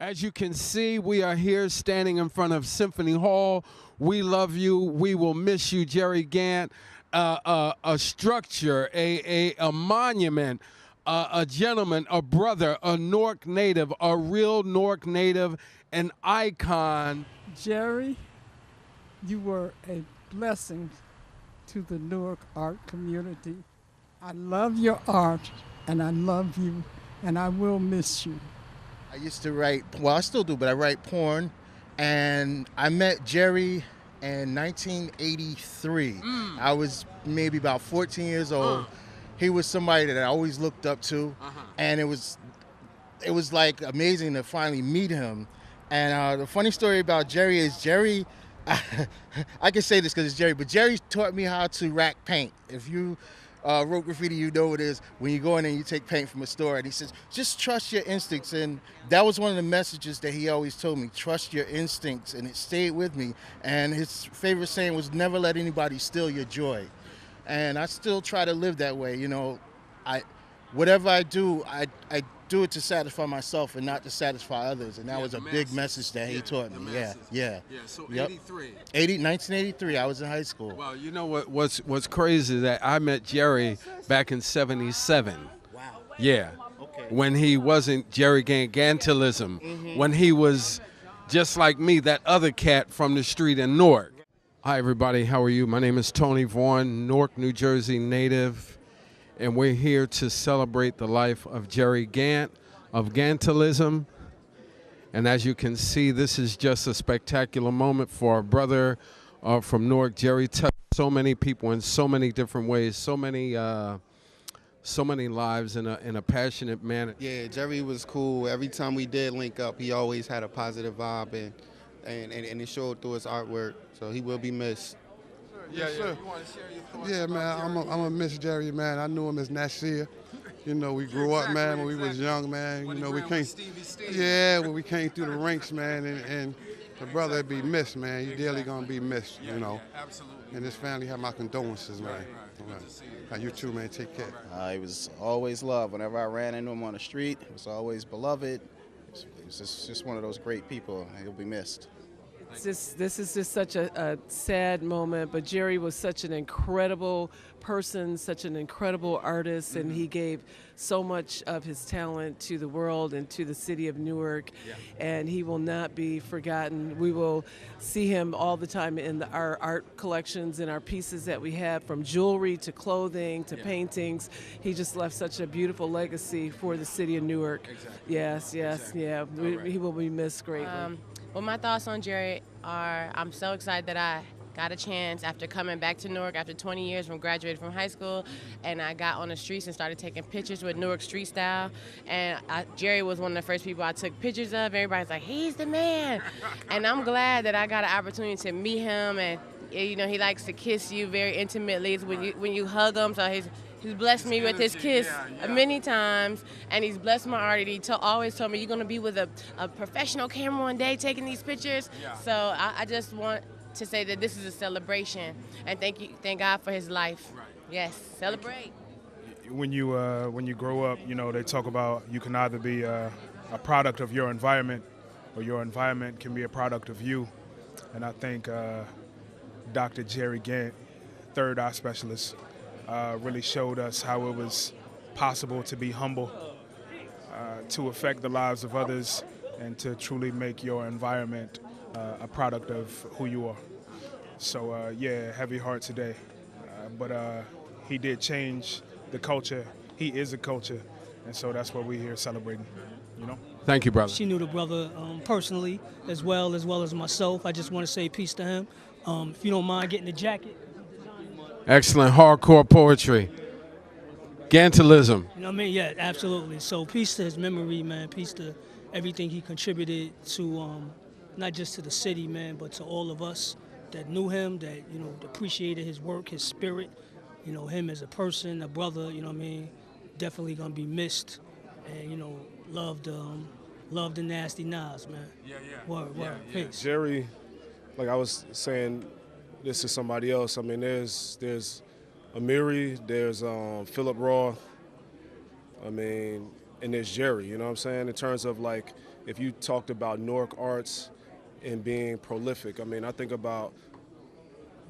As you can see, we are here standing in front of Symphony Hall. We love you. We will miss you, Jerry Gant. A structure, a monument, a gentleman, a brother, a Newark native, a real Newark native, an icon. Jerry, you were a blessing to the Newark art community. I love your art, and I love you, and I will miss you. I used to write, well, I still do, but I write porn. And I met Jerry in 1983. I was maybe about 14 years old. He was somebody that I always looked up to. And it was like amazing to finally meet him. And the funny story about Jerry is Jerry, I can say this because it's Jerry, but Jerry taught me how to rack paint. If you wrote graffiti, you know what it is when you go in and you take paint from a store. And he says, just trust your instincts. And that was one of the messages that he always told me, trust your instincts. And it stayed with me. And his favorite saying was, never let anybody steal your joy. And I still try to live that way. You know, whatever I do, I do it to satisfy myself and not to satisfy others. And that was a big message that he taught me. Yeah. So Yep. 1983, I was in high school. Well, you know what's crazy is that I met Jerry back in '77. Wow. Yeah. Okay. When he wasn't Jerry Gantilism, when he was just like me, that other cat from the street in Newark. Hi, everybody. How are you? My name is Tony Vaughn, Newark, New Jersey native, and we're here to celebrate the life of Jerry Gant, of Gantilism. And as you can see, this is just a spectacular moment for our brother from Newark. Jerry touched so many people in so many different ways, so many lives in a passionate manner. Yeah, Jerry was cool. Every time we did link up, he always had a positive vibe, and it showed through his artwork. So he will be missed. Yeah. sir. You want to share your thoughts? Yeah, man, I'm a miss Jerry, man. I knew him as Nasir. You know, we grew up, man, when we was young, man. When You know, he we ran came. with Stevie. Yeah, when we came through the ranks, man, and the brother be missed, man. You dearly gonna be missed, you know. Absolutely. And his family have my condolences, man. Right. Good to see you. You too, man. Take care. He was always loved. Whenever I ran into him on the street, he was always beloved. He was just one of those great people. He'll be missed. This is just such a sad moment, but Jerry was such an incredible person, such an incredible artist, and he gave so much of his talent to the world and to the city of Newark, and he will not be forgotten. We will see him all the time in our art collections and our pieces that we have, from jewelry to clothing to paintings. He just left such a beautiful legacy for the city of Newark. Exactly. Yes, yeah. He will be missed greatly. Well, my thoughts on Jerry are, I'm so excited that I got a chance after coming back to Newark after 20 years from graduating from high school, and I got on the streets and started taking pictures with Newark street style. And Jerry was one of the first people I took pictures of. Everybody's like, he's the man. And I'm glad that I got an opportunity to meet him, and you know, he likes to kiss you very intimately. It's when you hug him, so he's blessed me with his kiss many times, and he's blessed my art. He always told me, you're going to be with a professional camera one day taking these pictures. So I just want to say that this is a celebration, and thank God for his life. Yes, celebrate. When you grow up, you know, they talk about you can either be a product of your environment, or your environment can be a product of you. And I think Dr. Jerry Gant, third eye specialist, really showed us how it was possible to be humble, to affect the lives of others, and to truly make your environment a product of who you are. So heavy heart today. But he did change the culture. He is a culture, and so that's what we're here celebrating, you know? Thank you, brother. She knew the brother personally as well as myself. I just want to say peace to him. If you don't mind getting the jacket. Excellent hardcore poetry. Gantilism. You know what I mean? Yeah, absolutely. So peace to his memory, man. Peace to everything he contributed to, not just to the city, man, but to all of us that knew him, that, you know, appreciated his work, his spirit, you know, him as a person, a brother, you know what I mean? Definitely gonna be missed, and, you know, love the nasty Nas, man. Word. Peace. Jerry, like I was saying this to somebody else, I mean, there's Amiri, there's Philip Roth. I mean, and there's Jerry, you know what I'm saying? In terms of like, if you talked about Newark arts and being prolific, I mean, I think about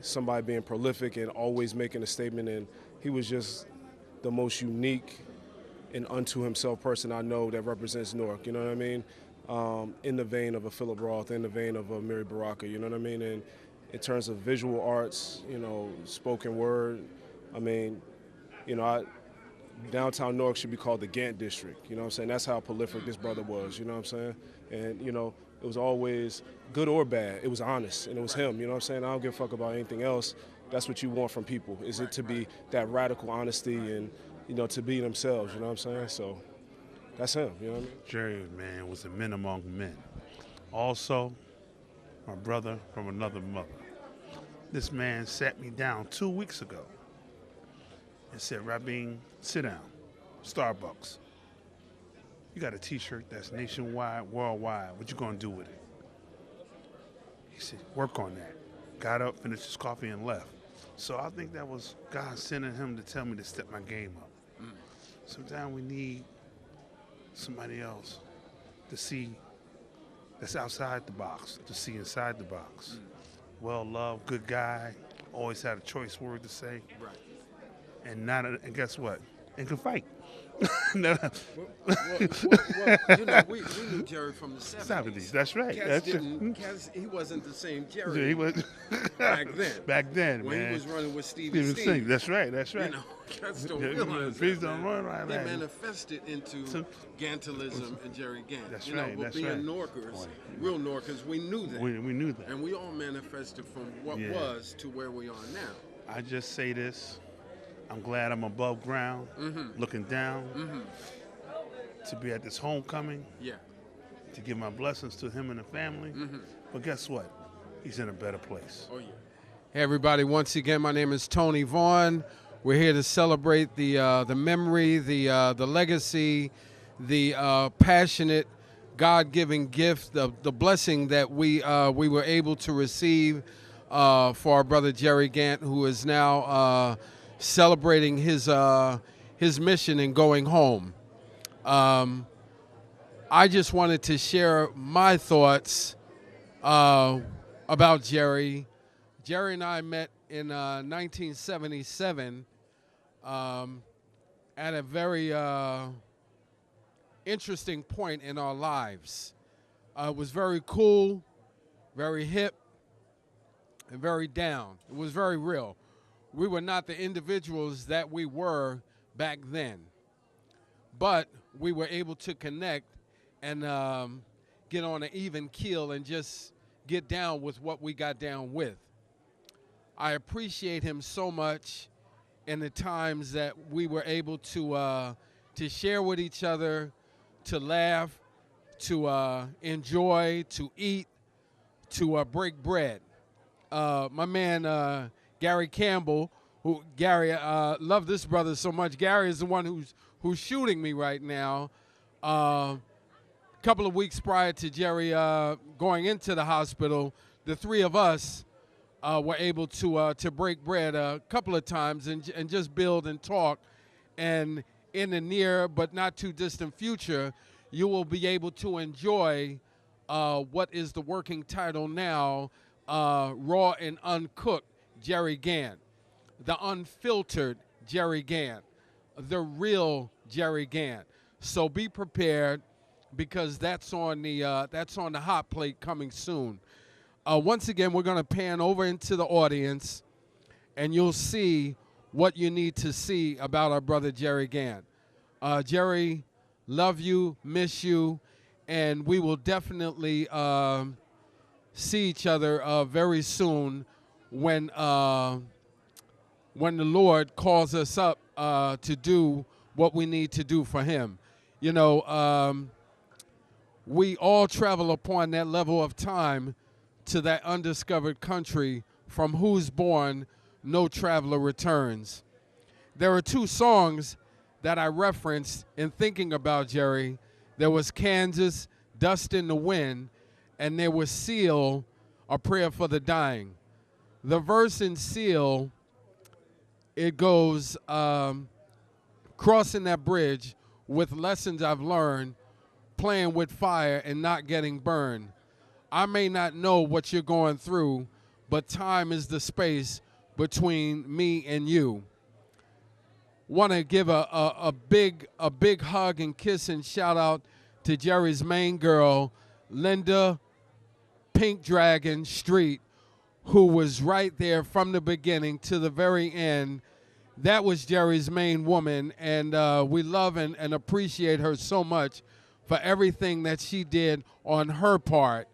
somebody being prolific and always making a statement, and he was just the most unique and unto himself person I know that represents Newark, you know what I mean? In the vein of a Philip Roth, in the vein of a Mary Baraka, you know what I mean? And in terms of visual arts, you know, spoken word, I mean, you know, downtown Newark should be called the Gant district, you know what I'm saying? That's how prolific this brother was, you know what I'm saying? And, you know, it was always good or bad. It was honest, and it was him, you know what I'm saying? I don't give a fuck about anything else. That's what you want from people, is it to be that radical honesty and, you know, to be themselves, you know what I'm saying? So that's him, you know what I mean? Jerry, man, was a man among men. Also, my brother from another mother. This man sat me down 2 weeks ago and said, Rabin, sit down, Starbucks. You got a t-shirt that's nationwide, worldwide. What you gonna do with it? He said, work on that. Got up, finished his coffee, and left. So I think that was God sending him to tell me to step my game up. Sometimes we need somebody else to see that's outside the box, to see inside the box. Well-loved, good guy, always had a choice word to say. Right. And guess what? And can fight. Well, you know, we knew Jerry from the 70s. That's right. Cats, he wasn't the same Jerry. Yeah, he was back then. Back then, when man. He was running with Stevie Steve. That's right. You know, cats don't realize they manifested into Gantilism and Jerry Gant. That's you right. know, but that's being right. Norkers, real Norkers, we knew that. We knew that. And we all manifested from what was to where we are now. I just say this. I'm glad I'm above ground, looking down, to be at this homecoming, to give my blessings to him and the family. But guess what? He's in a better place. Oh, yeah. Hey, everybody. Once again, my name is Tony Vaughn. We're here to celebrate the memory, the legacy, the passionate, God-given gift, the blessing that we were able to receive for our brother Jerry Gant, who is now celebrating his mission and going home. I just wanted to share my thoughts about Jerry. Jerry and I met in 1977 at a very interesting point in our lives. It was very cool, very hip, and very down. It was very real. We were not the individuals that we were back then, but we were able to connect and get on an even keel and just get down with what we got down with. I appreciate him so much in the times that we were able to share with each other, to laugh, to enjoy, to eat, to break bread. My man Gary Campbell, Gary, love this brother so much. Gary is the one who's shooting me right now. A couple of weeks prior to Jerry going into the hospital, the three of us were able to break bread a couple of times and just build and talk. And in the near but not too distant future, you will be able to enjoy what is the working title now, Raw and Uncooked Jerry Gant, the unfiltered Jerry Gant, the real Jerry Gant. So be prepared, because that's on the hot plate coming soon. Once again, we're going to pan over into the audience, and you'll see what you need to see about our brother Jerry Gant. Jerry, love you, miss you, and we will definitely see each other very soon when the Lord calls us up to do what we need to do for him. You know, we all travel upon that level of time to that undiscovered country from whose bourne no traveler returns. There are two songs that I referenced in thinking about Jerry. There was Kansas, Dust in the Wind, and there was Seal, A Prayer for the Dying. The verse in Seal, it goes, crossing that bridge with lessons I've learned, playing with fire and not getting burned. I may not know what you're going through, but time is the space between me and you. Want to give a big hug and kiss and shout out to Jerry's main girl, Linda Pink Dragon Street, who was right there from the beginning to the very end. That was Jerry's main woman, and we love and appreciate her so much for everything that she did on her part.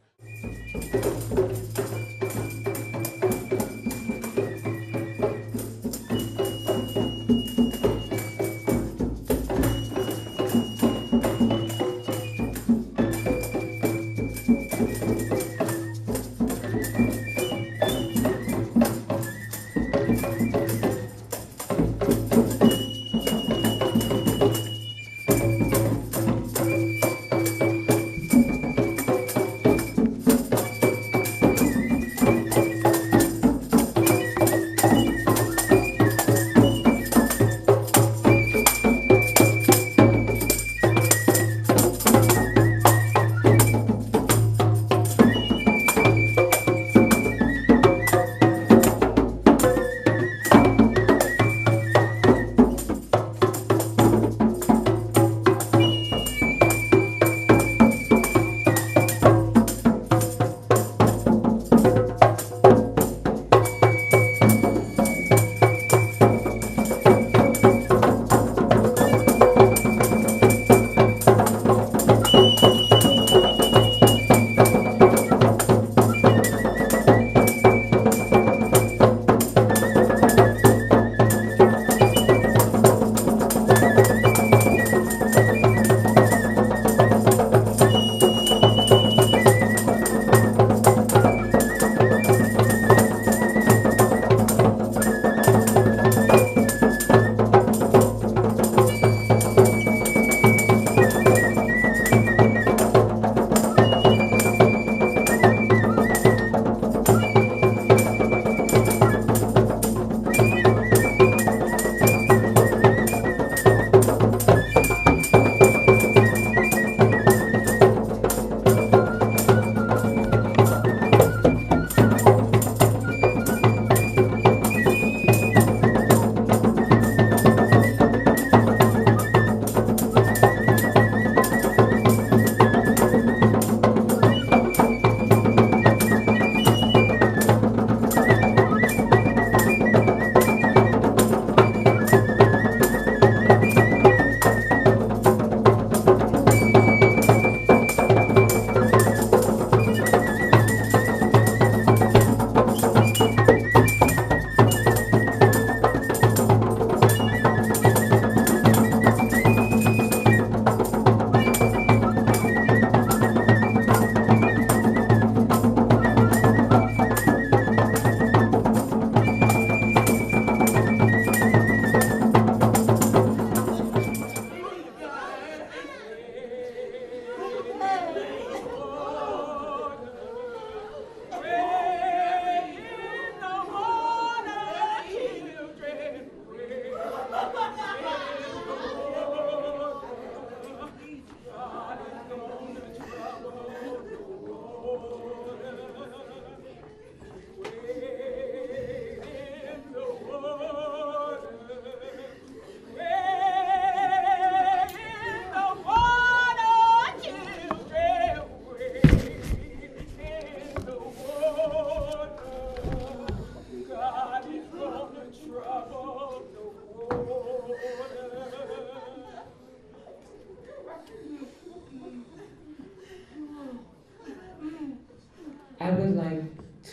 I would like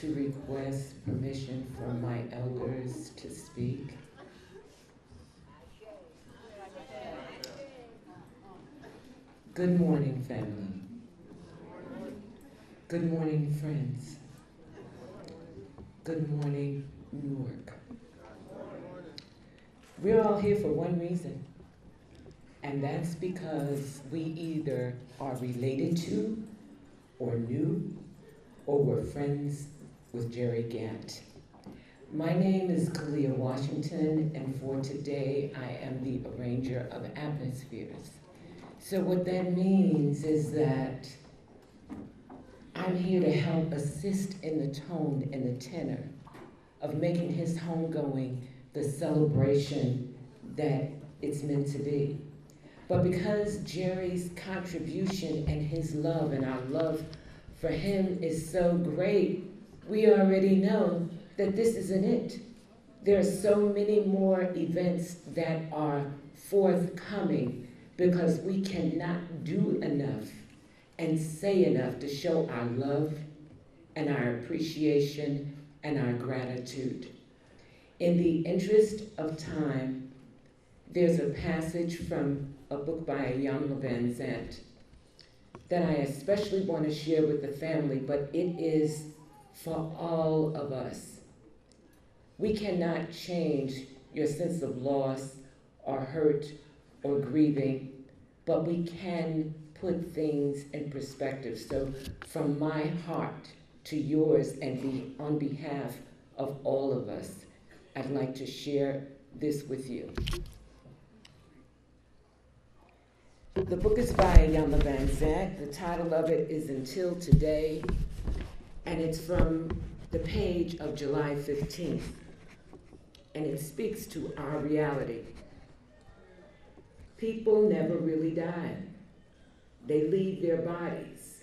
to request permission from my elders to speak. Good morning, family. Good morning, friends. Good morning, Newark. We're all here for one reason, and that's because we either are related to, or knew, or were friends with Jerry Gant. My name is Kalia Washington, and for today, I am the arranger of atmospheres. So what that means is that I'm here to help assist in the tone and the tenor of making his homegoing the celebration that it's meant to be. But because Jerry's contribution and his love and our love for him is so great, we already know that this isn't it. There are so many more events that are forthcoming because we cannot do enough and say enough to show our love and our appreciation and our gratitude. In the interest of time, there's a passage from a book by Jan Van Zandt that I especially want to share with the family, but it is for all of us. We cannot change your sense of loss or hurt or grieving, but we can put things in perspective. So from my heart to yours and on behalf of all of us, I'd like to share this with you. The book is by Jan Van Zandt. The title of it is Until Today, and it's from the page of July 15th, and it speaks to our reality. People never really die. They leave their bodies.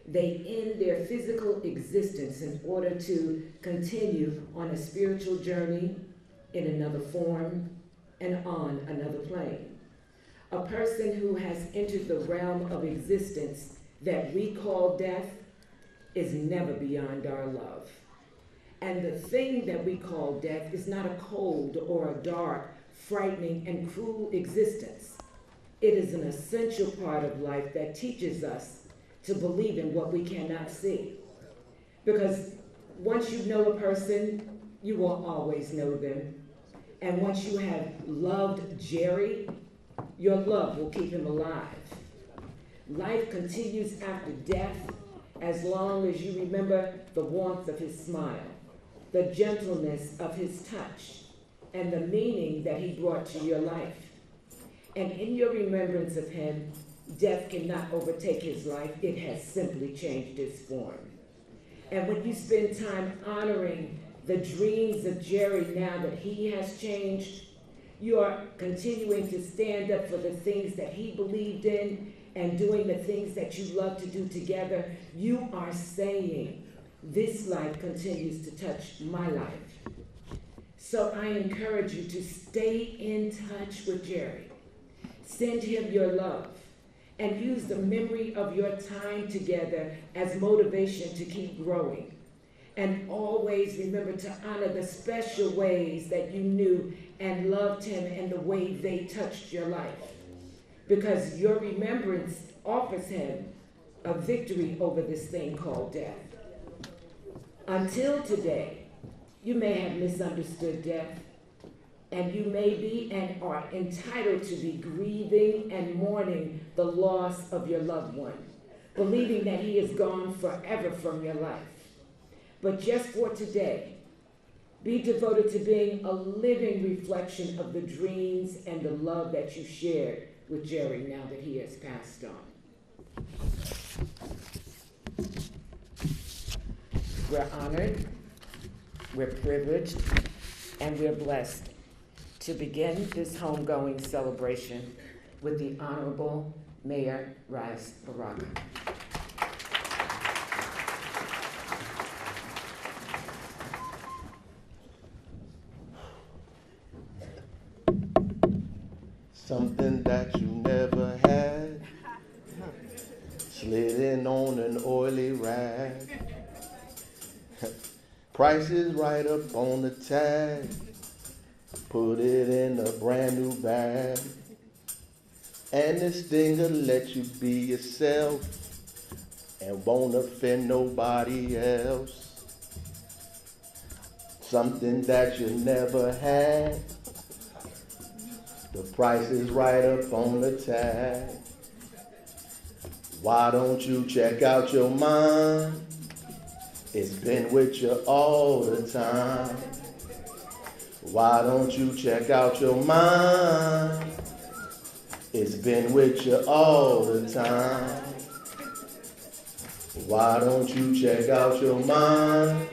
They end their physical existence in order to continue on a spiritual journey in another form and on another plane. A person who has entered the realm of existence that we call death is never beyond our love. And the thing that we call death is not a cold or a dark, frightening, and cruel existence. It is an essential part of life that teaches us to believe in what we cannot see. Because once you know a person, you will always know them. And once you have loved Jerry, your love will keep him alive. Life continues after death as long as you remember the warmth of his smile, the gentleness of his touch, and the meaning that he brought to your life. And in your remembrance of him, death cannot overtake his life. It has simply changed its form. And when you spend time honoring the dreams of Jerry now that he has changed, you are continuing to stand up for the things that he believed in and doing the things that you love to do together. You are saying, this life continues to touch my life. So I encourage you to stay in touch with Jerry. Send him your love and use the memory of your time together as motivation to keep growing. And always remember to honor the special ways that you knew and loved him and the way they touched your life. Because your remembrance offers him a victory over this thing called death. Until today, you may have misunderstood death, and you may be and are entitled to be grieving and mourning the loss of your loved one, believing that he is gone forever from your life. But just for today, be devoted to being a living reflection of the dreams and the love that you shared with Jerry now that he has passed on. We're honored, we're privileged, and we're blessed to begin this homegoing celebration with the Honorable Mayor Ras Baraka. Something that you never had, slid in on an oily rag. Price is right up on the tag, put it in a brand new bag. And this thing'll let you be yourself and won't offend nobody else. Something that you never had, the price is right up on the tag. Why don't you check out your mind? It's been with you all the time. Why don't you check out your mind? It's been with you all the time. Why don't you check out your mind?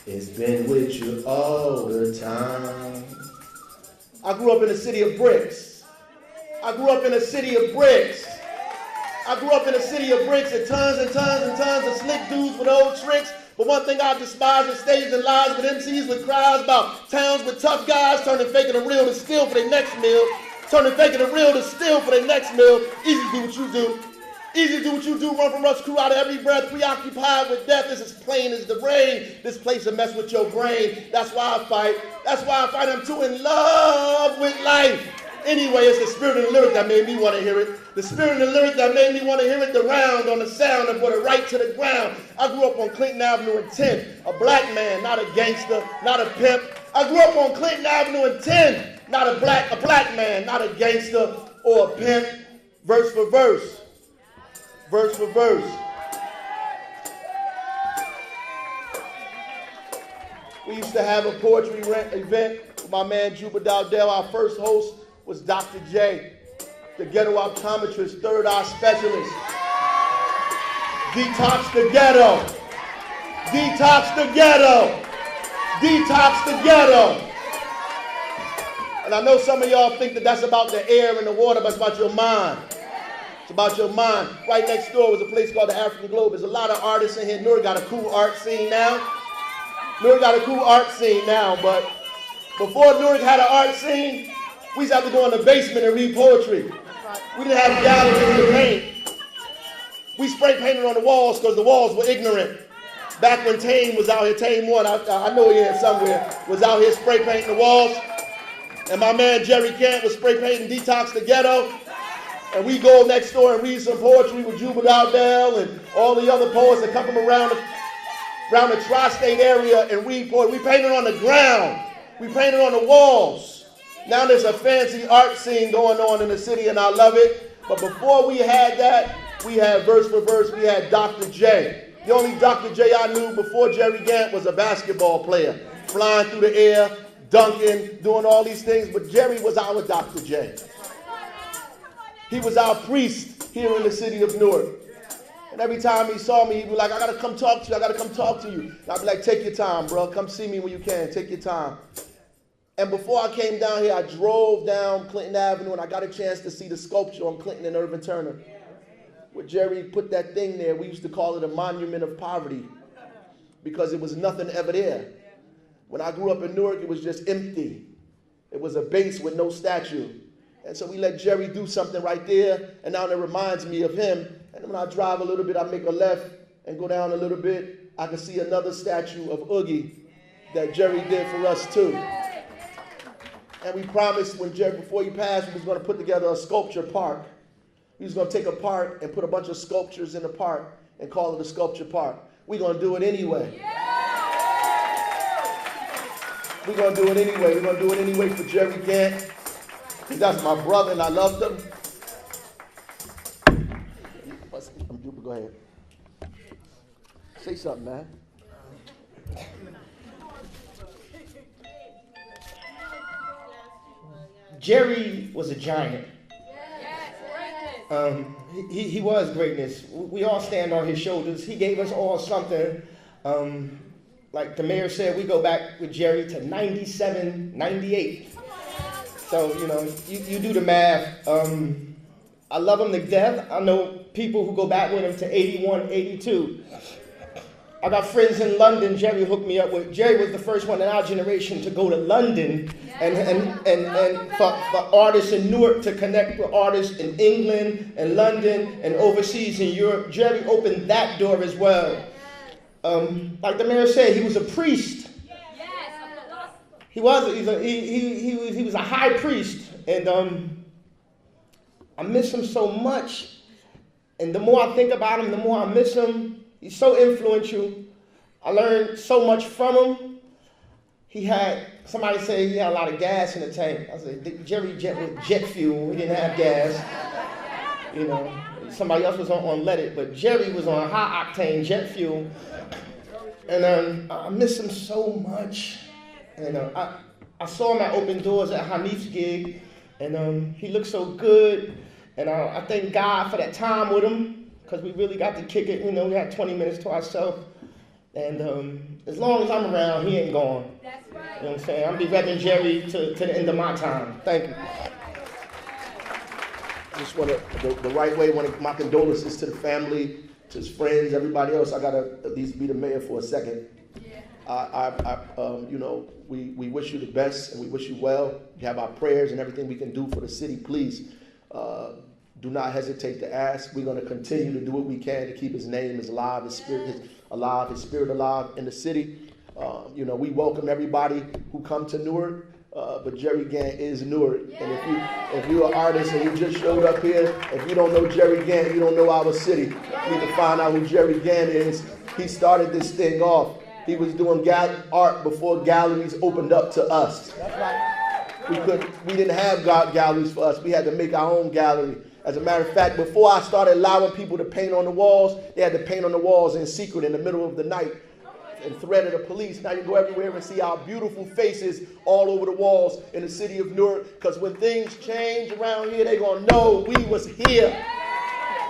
It's been with you all the time. I grew up in a city of bricks. I grew up in a city of bricks. I grew up in a city of bricks and tons and tons and tons of slick dudes with old tricks. But one thing I despise is stages and lies with MCs with crowds about towns with tough guys turning fake and real to steal for their next meal. Turning fake and real to steal for their next meal. Easy to do what you do. Easy to do what you do. Run from Rush Crew out of every breath. Preoccupied with death. It's as plain as the rain. This place will mess with your brain. That's why I fight. That's why I fight. I'm too in love with life. Anyway, it's the spirit of the lyric that made me want to hear it. The spirit of the lyric that made me want to hear it. The round on the sound and put it right to the ground. I grew up on Clinton Avenue in 10. A black man, not a gangster, not a pimp. I grew up on Clinton Avenue in 10. Not a black man, not a gangster or a pimp. Verse for verse. Verse for verse. We used to have a poetry event with my man Juba Dowdell. Our first host was Dr. J, the ghetto optometrist, third eye specialist. Detox the ghetto. Detox the ghetto. Detox the ghetto. And I know some of y'all think that that's about the air and the water, but it's about your mind. It's about your mind. Right next door was a place called the African Globe. There's a lot of artists in here. Noor got a cool art scene now. Noor got a cool art scene now, but before Noor had an art scene, we used to have to go in the basement and read poetry. We didn't have galleries to paint. We spray painted on the walls because the walls were ignorant. Back when Tame was out here, Tame 1, I know he here somewhere, was out here spray painting the walls. And my man Jerry Gant was spray painting Detox the Ghetto. And we go next door and read some poetry with Juba Dowdell and all the other poets that come from around the tri-state area and read poetry. We painted on the ground. We painted on the walls. Now there's a fancy art scene going on in the city and I love it. But before we had that, we had verse for verse, we had Dr. J. The only Dr. J I knew before Jerry Gant was a basketball player. Flying through the air, dunking, doing all these things. But Jerry was our Dr. J. He was our priest here in the city of Newark. And every time he saw me, he'd be like, I got to come talk to you. I got to come talk to you. And I'd be like, take your time, bro. Come see me when you can. Take your time. And before I came down here, I drove down Clinton Avenue and I got a chance to see the sculpture on Clinton and Irvin Turner. Where Jerry put that thing there, we used to call it a monument of poverty because it was nothing ever there. When I grew up in Newark, it was just empty. It was a base with no statue. And so we let Jerry do something right there, and now it reminds me of him. And when I drive a little bit, I make a left and go down a little bit, I can see another statue of Oogie that Jerry did for us too. And we promised when Jerry, before he passed, we was going to put together a sculpture park. We was going to take a park and put a bunch of sculptures in the park and call it a sculpture park. We're going to do it anyway. We're going to do it anyway. We're going to do it anyway for Jerry Gant. Because that's my brother and I loved him. Go ahead. Say something, man. Jerry was a giant. He was greatness. We all stand on his shoulders. He gave us all something. Like the mayor said, we go back with Jerry to 97, 98. So, you know, you do the math. I love him to death. I know people who go back with him to 81, 82. I got friends in London Jerry hooked me up with. Jerry was the first one in our generation to go to London and for artists in Newark to connect with artists in England and London and overseas in Europe. Jerry opened that door as well. Like the mayor said, he was a priest. He was a high priest, and I miss him so much. And the more I think about him, the more I miss him. He's so influential. I learned so much from him. Somebody said he had a lot of gas in the tank. I said, Jerry jet with jet fuel. We didn't have gas. You know, somebody else was on leaded, but Jerry was on high octane jet fuel. And I miss him so much. And I saw him at Open Doors at Hanif's gig. And he looked so good. And I thank God for that time with him, because we really got to kick it. You know, we had 20 minutes to ourselves. And as long as I'm around, he ain't gone. That's right. You know what I'm saying? I'll be Reverend Jerry to the end of my time. Thank you. I just want to, the right way, my condolences to the family, to his friends, everybody else. I got to at least be the mayor for a second. You know, we wish you the best and we wish you well. You have our prayers and everything we can do for the city. Please do not hesitate to ask. We're going to continue to do what we can to keep his name alive, his spirit alive in the city. You know, we welcome everybody who come to Newark. But Jerry Gant is Newark. And if you're an artist and you just showed up here, if you don't know Jerry Gant, you don't know our city. You need to find out who Jerry Gant is. He started this thing off. He was doing art before galleries opened up to us. We didn't have galleries for us. We had to make our own gallery. As a matter of fact, before I started allowing people to paint on the walls, they had to paint on the walls in secret in the middle of the night and threat of the police. Now you can go everywhere and see our beautiful faces all over the walls in the city of Newark, because when things change around here, they're going to know we was here.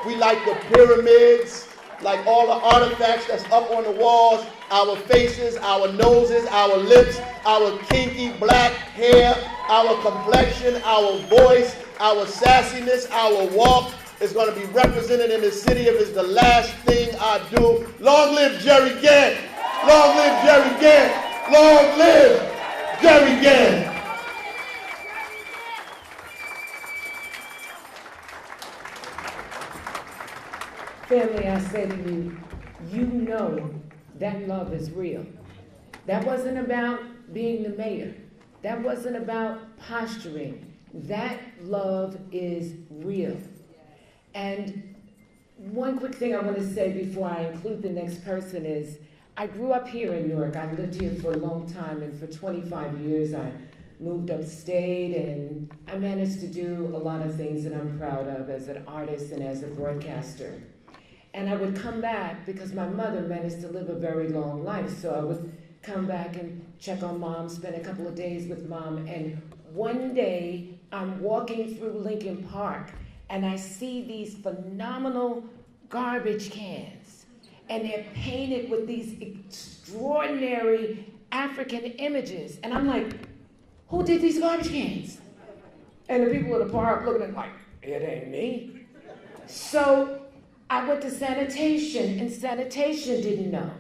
We like the pyramids, like all the artifacts that's up on the walls, our faces, our noses, our lips, our kinky black hair, our complexion, our voice, our sassiness, our walk is going to be represented in the city if it's the last thing I do. Long live Jerry Gant! Long live Jerry Gant! Long live Jerry Gant! Family, I say to you, you know that love is real. That wasn't about being the mayor. That wasn't about posturing. That love is real. And one quick thing I want to say before I include the next person is, I grew up here in Newark. I lived here for a long time, and for 25 years I moved upstate, and I managed to do a lot of things that I'm proud of as an artist and as a broadcaster. And I would come back because my mother managed to live a very long life, so I would come back and check on Mom, spend a couple of days with Mom, and one day I'm walking through Lincoln Park and I see these phenomenal garbage cans, and they're painted with these extraordinary African images. And I'm like, who did these garbage cans? And the people in the park looking at me like, it ain't me. So I went to sanitation, and sanitation didn't know.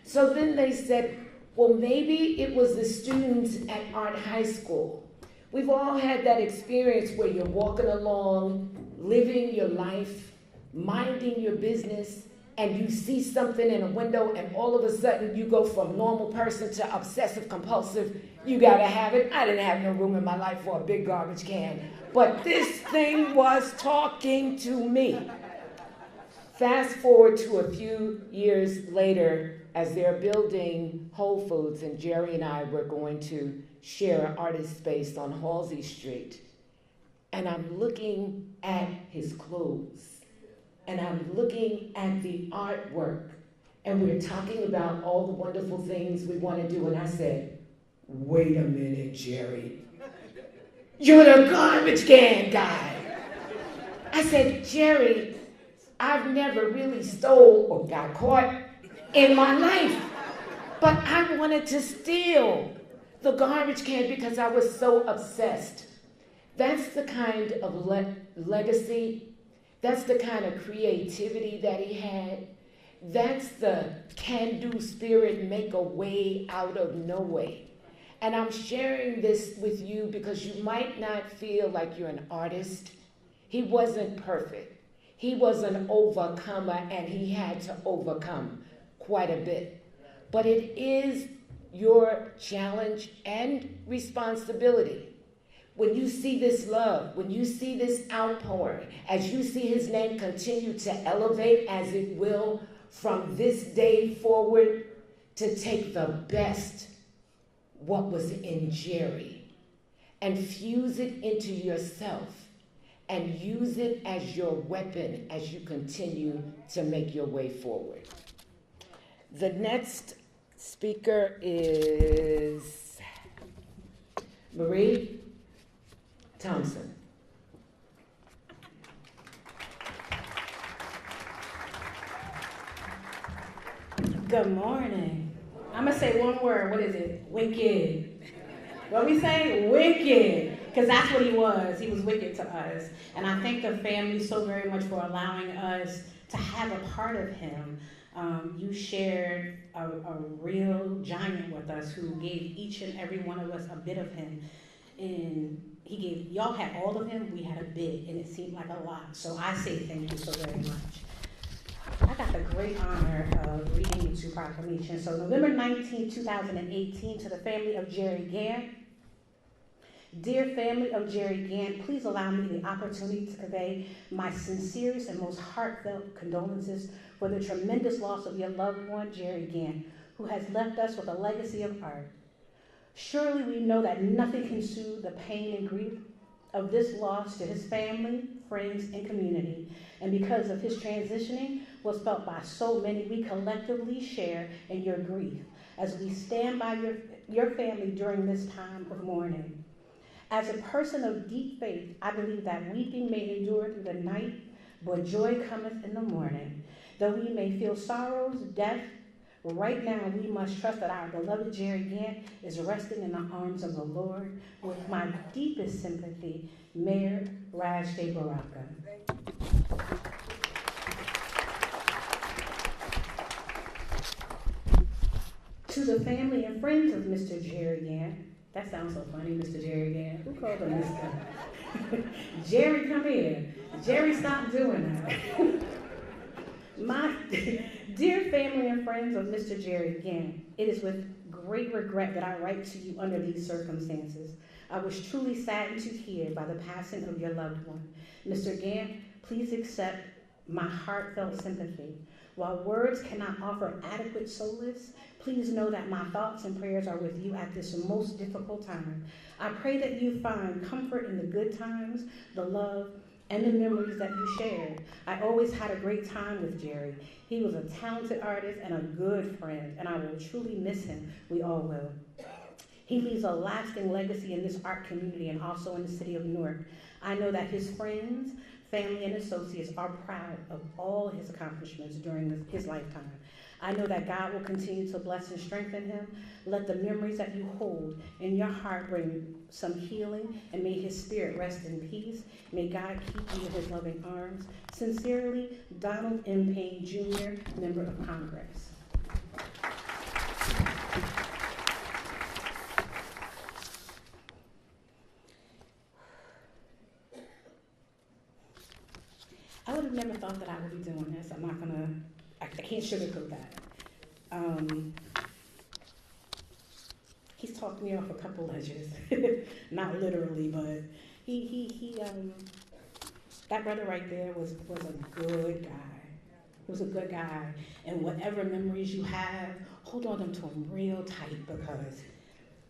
So then they said, well, maybe it was the students at Art High School. We've all had that experience where you're walking along, living your life, minding your business, and you see something in a window, and all of a sudden you go from normal person to obsessive compulsive. You gotta have it. I didn't have no room in my life for a big garbage can, but this thing was talking to me. Fast forward to a few years later, as they're building Whole Foods, and Jerry and I were going to share an artist space on Halsey Street. And I'm looking at his clothes, and I'm looking at the artwork, and we're talking about all the wonderful things we want to do. And I said, wait a minute, Jerry. You're the garbage can guy. I said, Jerry, I've never really stole or got caught in my life, but I wanted to steal the garbage can because I was so obsessed. That's the kind of legacy, that's the kind of creativity that he had. That's the can-do spirit, make a way out of no way. And I'm sharing this with you because you might not feel like you're an artist. He wasn't perfect. He was an overcomer, and he had to overcome quite a bit. But it is your challenge and responsibility. When you see this love, when you see this outpouring, as you see his name continue to elevate, as it will from this day forward, to take the best, what was in Jerry, and fuse it into yourself, and use it as your weapon as you continue to make your way forward. The next speaker is Marie. Thompson. Good morning. I'm gonna say one word. What is it? Wicked. What we say? Wicked. Because that's what he was. He was wicked to us. And I thank the family so very much for allowing us to have a part of him. You shared a real giant with us who gave each and every one of us a bit of him. And he gave, y'all had all of him, we had a bit, and it seemed like a lot. So I say thank you so very much. I got the great honor of reading you two proclamations. So November 19, 2018, to the family of Jerry Gant. Dear family of Jerry Gant, please allow me the opportunity to convey my sincerest and most heartfelt condolences for the tremendous loss of your loved one, Jerry Gant, who has left us with a legacy of art. Surely we know that nothing can soothe the pain and grief of this loss to his family, friends, and community. And because of his transitioning was felt by so many, we collectively share in your grief as we stand by your family during this time of mourning. As a person of deep faith, I believe that weeping may endure through the night, but joy cometh in the morning. Though we may feel sorrows, death, right now we must trust that our beloved Jerry Gant is resting in the arms of the Lord. With my deepest sympathy, Mayor Raj De Baraka. To the family and friends of Mr. Jerry Gant, that sounds so funny, Mr. Jerry Gant. Who called him Mr.? Jerry, come here. Jerry, stop doing that. My dear family and friends of Mr. Jerry Gant, it is with great regret that I write to you under these circumstances. I was truly saddened to hear by the passing of your loved one. Mr. Gant, please accept my heartfelt sympathy. While words cannot offer adequate solace, please know that my thoughts and prayers are with you at this most difficult time. I pray that you find comfort in the good times, the love, and the memories that you shared. I always had a great time with Jerry. He was a talented artist and a good friend, and I will truly miss him. We all will. He leaves a lasting legacy in this art community and also in the city of Newark. I know that his friends, family, and associates are proud of all his accomplishments during his lifetime. I know that God will continue to bless and strengthen him. Let the memories that you hold in your heart bring some healing, and may his spirit rest in peace. May God keep you in his loving arms. Sincerely, Donald M. Payne, Jr., Member of Congress. I would have never thought that I would be doing this. I'm not gonna, I can't sugarcoat that. He's talked me off a couple ledges, not literally, but that brother right there was a good guy. He was a good guy, and whatever memories you have, hold on them to them real tight, because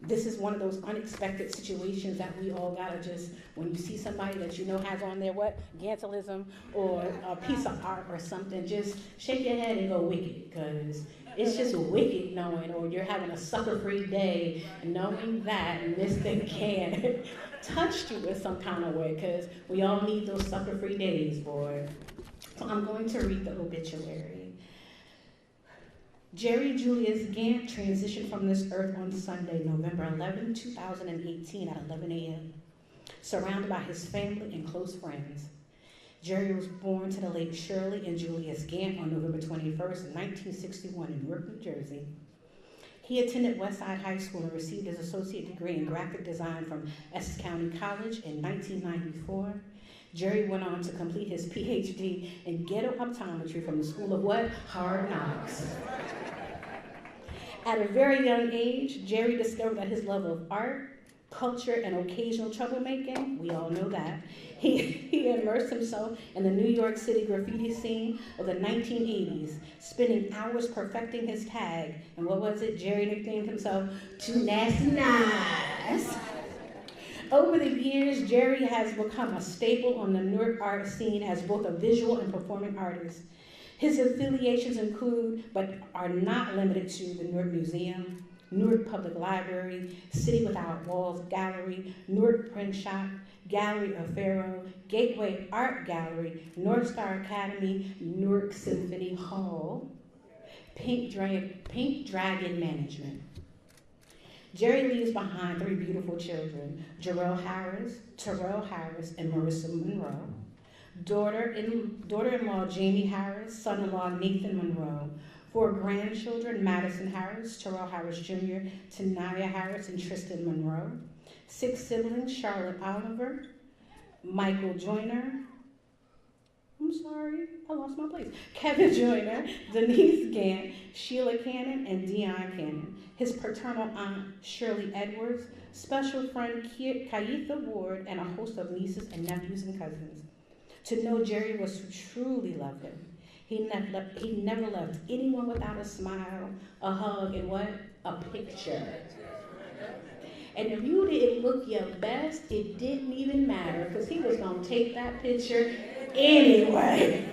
this is one of those unexpected situations that we all gotta just, when you see somebody that you know has on their Gantilism or a piece of art or something, just shake your head and go wicked, because it's just wicked knowing, or you're having a sucker-free day knowing that Mr. Gant touched you in some kind of way, because we all need those sucker-free days, boy. So I'm going to read the obituary. Jerry Julius Gant transitioned from this earth on Sunday, November 11, 2018 at 11 a.m., surrounded by his family and close friends. Jerry was born to the late Shirley and Julius Gant on November 21st, 1961 in Newark, New Jersey. He attended Westside High School and received his associate degree in graphic design from Essex County College in 1994. Jerry went on to complete his PhD in ghetto optometry from the School of what? Hard Knocks. At a very young age, Jerry discovered that his love of art, culture, and occasional troublemaking, we all know that, he immersed himself in the New York City graffiti scene of the 1980s, spending hours perfecting his tag. And what was it? Jerry nicknamed himself Too Nasty Nice. Over the years, Jerry has become a staple on the Newark art scene as both a visual and performing artist. His affiliations include, but are not limited to, the Newark Museum, Newark Public Library, City Without Walls Gallery, Newark Print Shop, Gallery of Pharaoh, Gateway Art Gallery, North Star Academy, Newark Symphony Hall, Pink Dragon Management. Jerry leaves behind 3 beautiful children, Terrell Harris, and Marissa Monroe. Daughter-in-law Jamie Harris, son-in-law Nathan Monroe. 4 grandchildren, Madison Harris, Terrell Harris Jr., Tanaya Harris, and Tristan Monroe. 6 siblings, Charlotte Oliver, Michael Joyner, Kevin Joyner, Denise Gant, Sheila Cannon, and Dion Cannon. His paternal aunt, Shirley Edwards, special friend Kaitha Ward, and a host of nieces and nephews and cousins. To know Jerry was to truly love him. He never left anyone without a smile, a hug, and what? A picture. And if you didn't look your best, it didn't even matter, because he was going to take that picture anyway.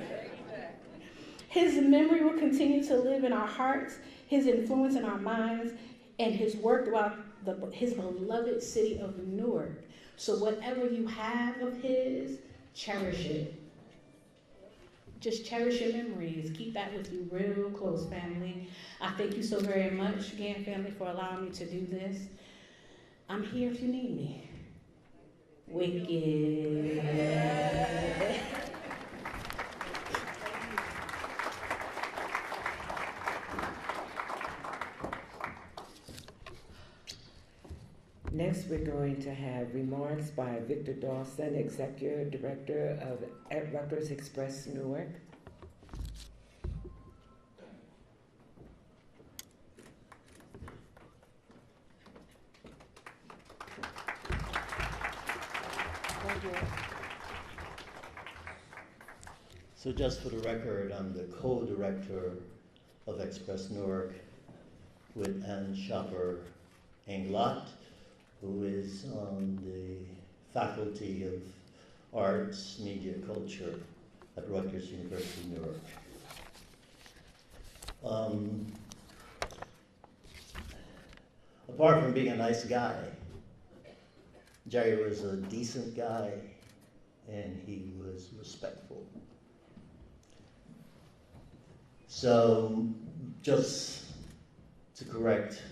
His memory will continue to live in our hearts, his influence in our minds, and his work throughout his beloved city of Newark. So whatever you have of his, cherish it. Just cherish your memories. Keep that with you real close, family. I thank you so very much, Gant family, for allowing me to do this. I'm here if you need me. Wicked. Next, we're going to have remarks by Victor Dawson, Executive Director of Rutgers Express Newark. So just for the record, I'm the co-director of Express Newark with Ann Shopper Englot, who is on the Faculty of Arts, Media, Culture at Rutgers University, Newark. Apart from being a nice guy, Jerry was a decent guy and he was respectful. So just to correct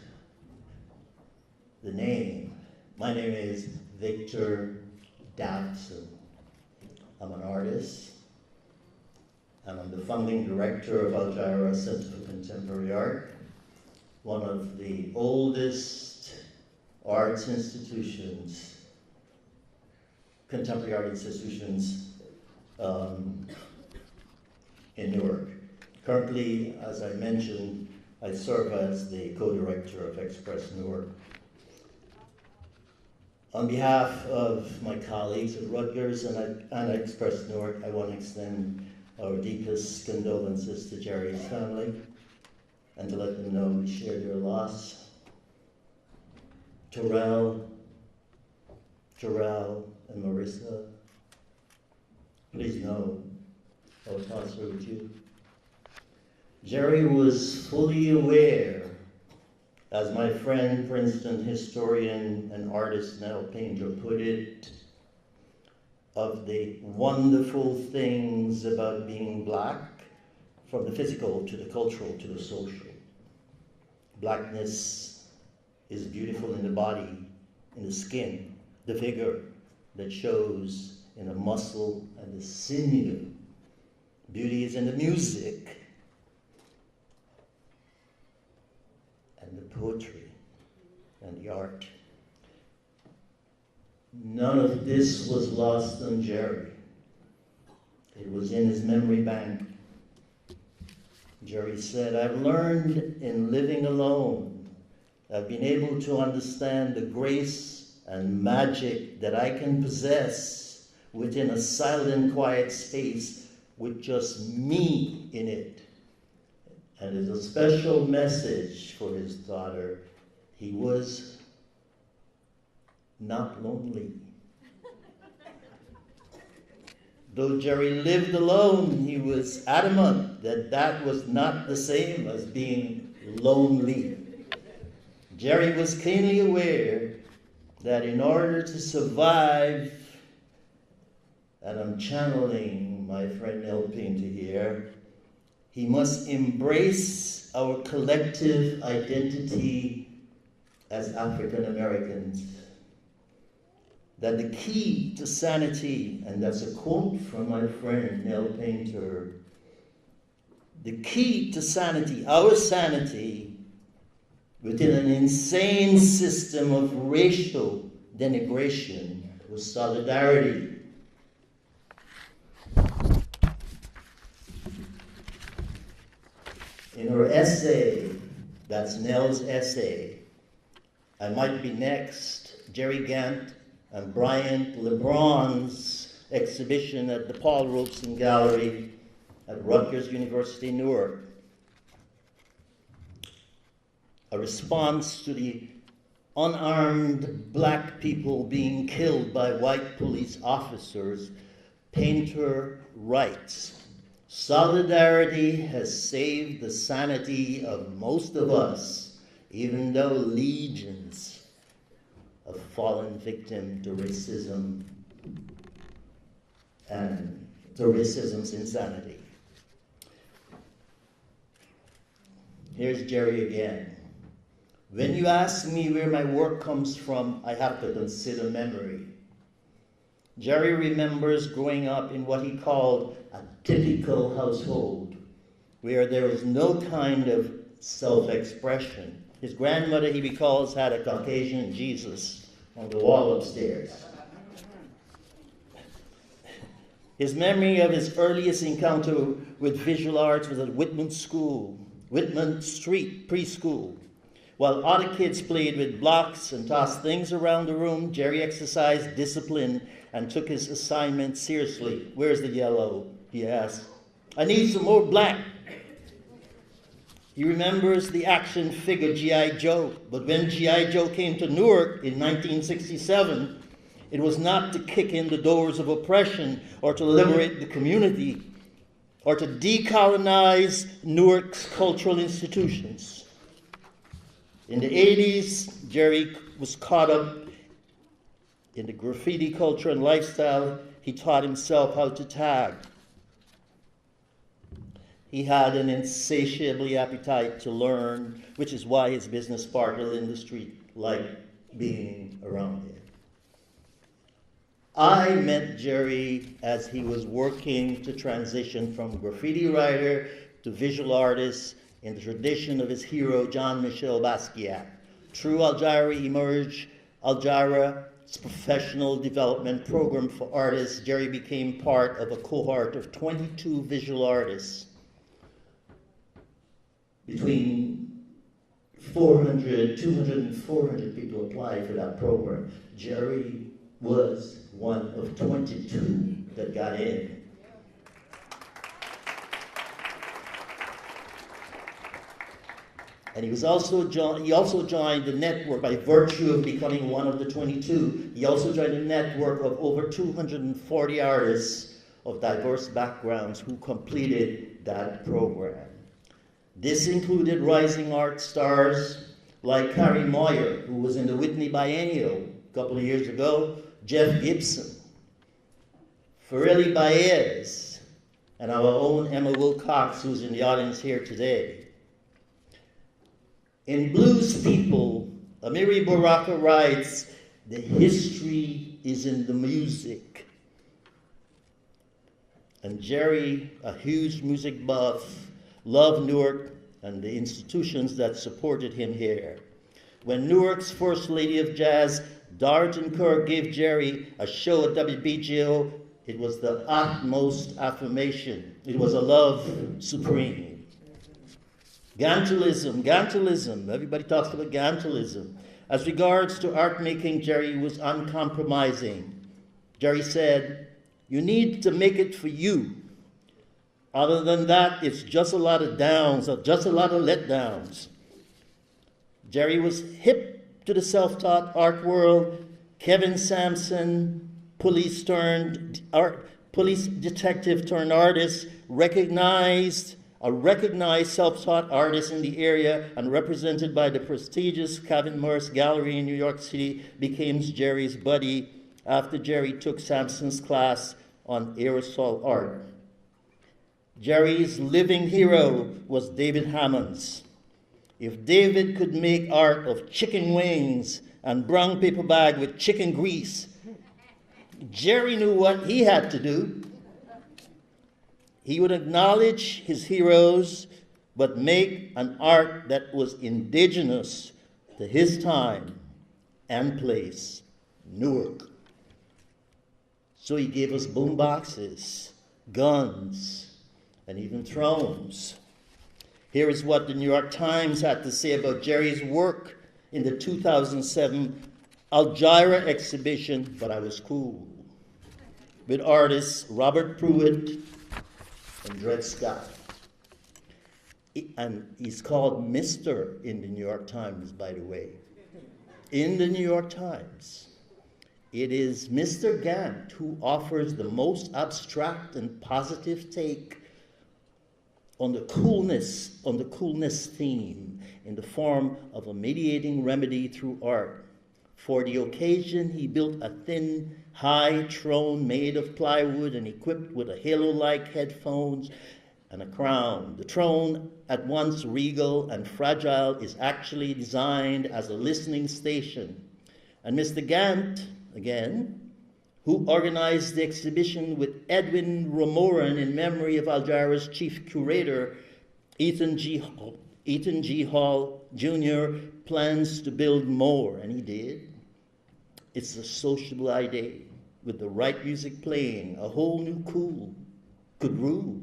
the name, my name is Victor Dawson. I'm an artist, and I'm the founding director of Algira Center for Contemporary Art, one of the oldest arts institutions, contemporary art institutions in Newark. Currently, as I mentioned, I serve as the co-director of Express Newark. On behalf of my colleagues at Rutgers and Express Newark, I want to extend our deepest condolences to Jerry's family and to let them know we share their loss. Terrell, and Marissa, please know our thoughts are with you. Jerry was fully aware, as my friend, Princeton historian and artist Nell Painter put it, of the wonderful things about being Black, from the physical to the cultural to the social. Blackness is beautiful in the body, in the skin, the vigor that shows in the muscle and the sinew. Beauty is in the music and the poetry and the art. None of this was lost on Jerry. It was in his memory bank. Jerry said, "I've learned in living alone, I've been able to understand the grace and magic that I can possess within a silent, quiet space with just me in it." And as a special message for his daughter, he was not lonely. Though Jerry lived alone, he was adamant that that was not the same as being lonely. Jerry was keenly aware that in order to survive and I'm channeling my friend Nell Painter here, he must embrace our collective identity as African Americans. That the key to sanity, and that's a quote from my friend Nell Painter, the key to sanity, our sanity, within an insane system of racial denigration was solidarity. In her essay, that's Nell's essay, I Might Be Next, Jerry Gant and Bryant LeBron's exhibition at the Paul Robeson Gallery at Rutgers University, Newark. A response to the unarmed black people being killed by white police officers, Painter writes, solidarity has saved the sanity of most of us, even though legions have fallen victim to racism and to racism's insanity. Here's Jerry again. When you ask me where my work comes from, I have to consider memory. Jerry remembers growing up in what he called a typical household, where there was no kind of self-expression. His grandmother, he recalls, had a Caucasian Jesus on the wall upstairs. His memory of his earliest encounter with visual arts was at Whitman Street preschool. While other kids played with blocks and tossed things around the room, Jerry exercised discipline and took his assignment seriously. Where's the yellow? He asked. I need some more black. He remembers the action figure G.I. Joe, but when G.I. Joe came to Newark in 1967, it was not to kick in the doors of oppression or to liberate the community or to decolonize Newark's cultural institutions. In the 80s, Jerry was caught up in the graffiti culture and lifestyle. He taught himself how to tag. He had an insatiable appetite to learn, which is why his business partner in the street liked being around him. I met Jerry as he was working to transition from graffiti writer to visual artist in the tradition of his hero, Jean-Michel Basquiat. Through Algira emerged Algira's professional development program for artists. Jerry became part of a cohort of 22 visual artists. Between 200 and 400 people applied for that program. Jerry was one of 22 that got in. And he also joined the network by virtue of becoming one of the 22. He also joined a network of over 240 artists of diverse backgrounds who completed that program. This included rising art stars like Carrie Moyer, who was in the Whitney Biennial a couple of years ago, Jeff Gibson, Farrelly Baez, and our own Emma Wilcox, who's in the audience here today. In Blues People, Amiri Baraka writes, the history is in the music. And Jerry, a huge music buff, loved Newark and the institutions that supported him here. When Newark's First Lady of Jazz, Dorothy Kerr, gave Jerry a show at WBGO, it was the utmost affirmation. It was a love supreme. Gantelism, everybody talks about Gantelism. As regards to art making, Jerry was uncompromising. Jerry said, you need to make it for you. Other than that, it's just a lot of downs, just a lot of letdowns. Jerry was hip to the self-taught art world. Kevin Sampson, police detective turned artist, a recognized self-taught artist in the area and represented by the prestigious Kevin Morris Gallery in New York City, became Jerry's buddy after Jerry took Sampson's class on aerosol art. Jerry's living hero was David Hammons. If David could make art of chicken wings and brown paper bag with chicken grease, Jerry knew what he had to do. He would acknowledge his heroes, but make an art that was indigenous to his time and place, Newark. So he gave us boom boxes, guns, and even thrones. Here is what the New York Times had to say about Jerry's work in the 2007 Algira exhibition, But I Was Cool, with artists Robert Pruitt and Dred Scott. And he's called Mr. in the New York Times, by the way. In the New York Times, it is Mr. Gant who offers the most abstract and positive take on the coolness theme in the form of a mediating remedy through art. For the occasion, he built a thin, high throne made of plywood and equipped with a halo-like headphones and a crown. The throne, at once regal and fragile, is actually designed as a listening station. And Mr. Gant, again, who organized the exhibition with Edwin Romoran in memory of Algira's chief curator, Ethan G. Hall Jr., plans to build more, and he did. It's a sociable idea. With the right music playing, a whole new cool could rule.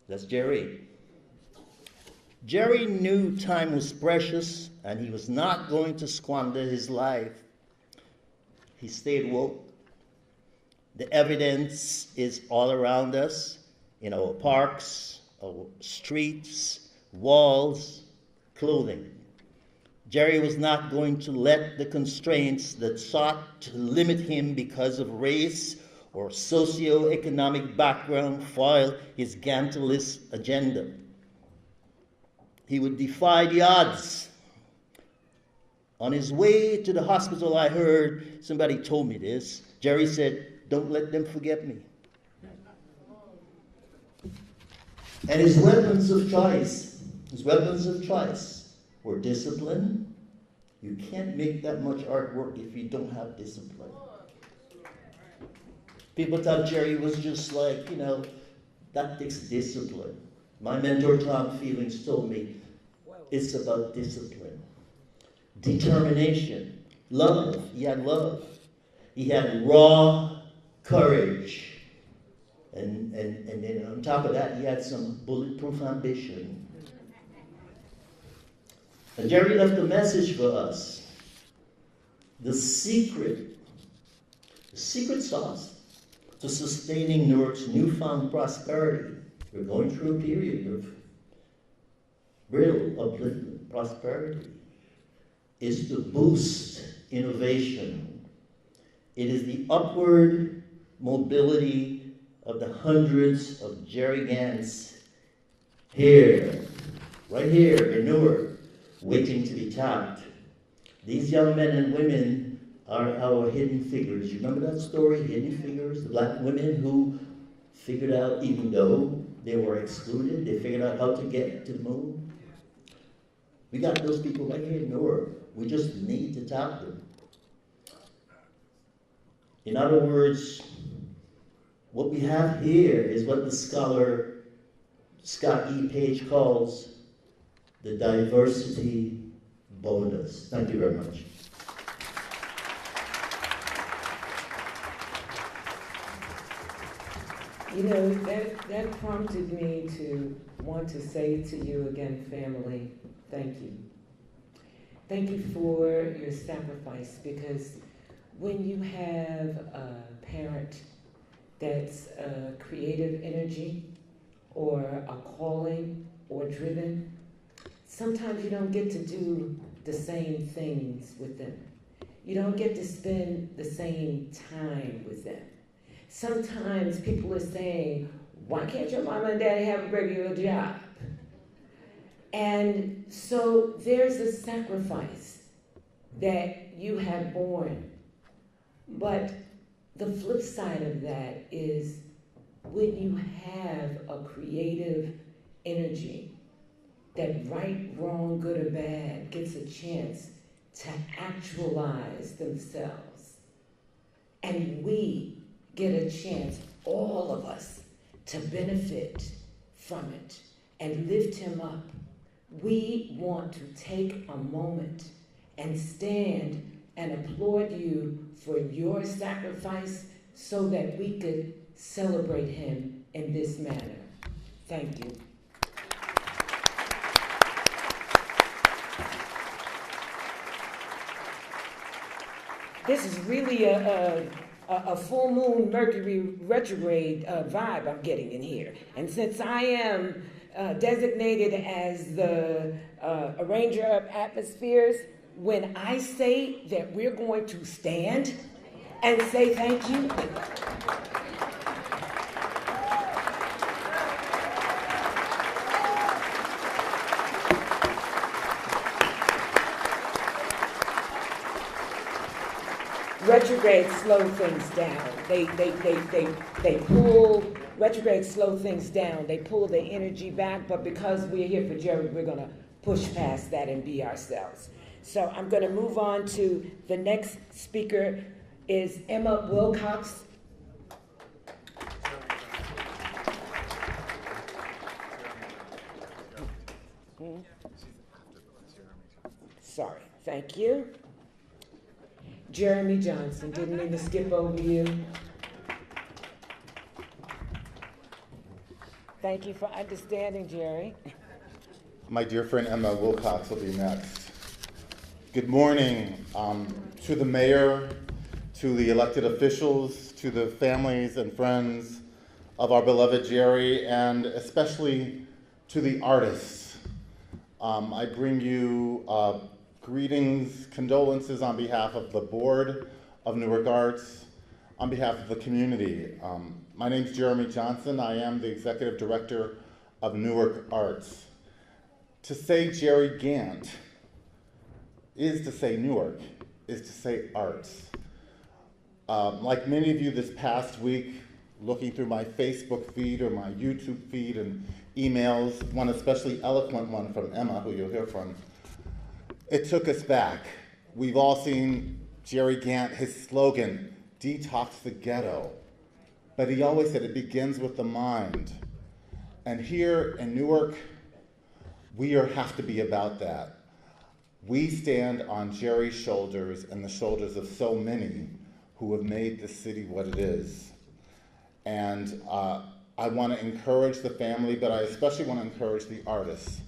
That's Jerry. Jerry knew time was precious, and he was not going to squander his life. He stayed woke. The evidence is all around us, in our parks, our streets, walls, clothing. Jerry was not going to let the constraints that sought to limit him because of race or socio-economic background foil his Gantilist agenda. He would defy the odds. On his way to the hospital, I heard, somebody told me this, Jerry said, "Don't let them forget me." And his weapons of choice were discipline. You can't make that much artwork if you don't have discipline. People thought Jerry was just like, that takes discipline. My mentor, Tom Feelings, told me, it's about discipline. Determination. Love. He had love. He had raw courage. And then on top of that, he had some bulletproof ambition. And Jerry left a message for us. The secret sauce to sustaining Newark's newfound prosperity. We're going through a period of real upliftment, prosperity, is to boost innovation. It is the upward mobility of the hundreds of Jerry Gants here, right here in Newark, waiting to be tapped. These young men and women are our hidden figures. You remember that story, Hidden Figures? The black women who figured out, even though they were excluded, they figured out how to get to the moon. We got those people right here in Newark. We just need to tap them. In other words, what we have here is what the scholar Scott E. Page calls the diversity bonus. Thank you very much. That prompted me to want to say to you again, family, thank you. Thank you for your sacrifice, because when you have a parent that's a creative energy or a calling or driven, sometimes you don't get to do the same things with them. You don't get to spend the same time with them. Sometimes people are saying, why can't your mama and daddy have a regular job? And so there's a sacrifice that you have borne. But The flip side of that is when you have a creative energy that right, wrong, good or bad gets a chance to actualize themselves. And we get a chance, all of us, to benefit from it and lift him up. We want to take a moment and stand and applaud you for your sacrifice so that we could celebrate him in this manner. Thank you. This is really a full moon Mercury retrograde vibe I'm getting in here. And since I am designated as the arranger of atmospheres, when I say that we're going to stand and say thank you, retrograde slow things down. They pull, retrograde slow things down. They pull the energy back, but because we're here for Jerry, we're gonna push past that and be ourselves. So I'm gonna move on to the next speaker is Emma Wilcox. Sorry, thank you. Jeremy Johnson, didn't mean to skip over you. Thank you for understanding, Jerry. My dear friend Emma Wilcox will be next. Good morning to the mayor, to the elected officials, to the families and friends of our beloved Jerry, and especially to the artists. I bring you greetings, condolences on behalf of the board of Newark Arts, on behalf of the community. My name's Jeremy Johnson. I am the executive director of Newark Arts. To say Jerry Gant is to say Newark, is to say arts. Like many of you this past week, looking through my Facebook feed or my YouTube feed and emails, one especially eloquent one from Emma, who you'll hear from, it took us back. We've all seen Jerry Gant, his slogan, detox the ghetto. But he always said it begins with the mind. And here in Newark, we have to be about that. We stand on Jerry's shoulders and the shoulders of so many who have made this city what it is. And I want to encourage the family, but I especially want to encourage the artists.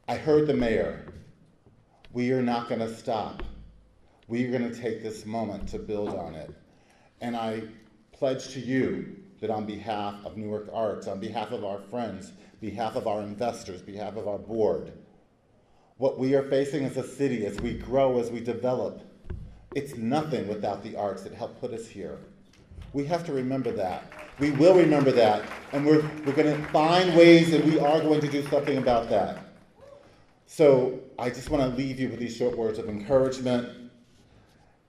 I heard the mayor. We are not going to stop. We are going to take this moment to build on it. And I pledge to you that on behalf of Newark Arts, on behalf of our friends, behalf of our investors, behalf of our board, what we are facing as a city, as we grow, as we develop, it's nothing without the arts that help put us here. We have to remember that. We will remember that, and we're going to find ways that we are going to do something about that. So I just want to leave you with these short words of encouragement.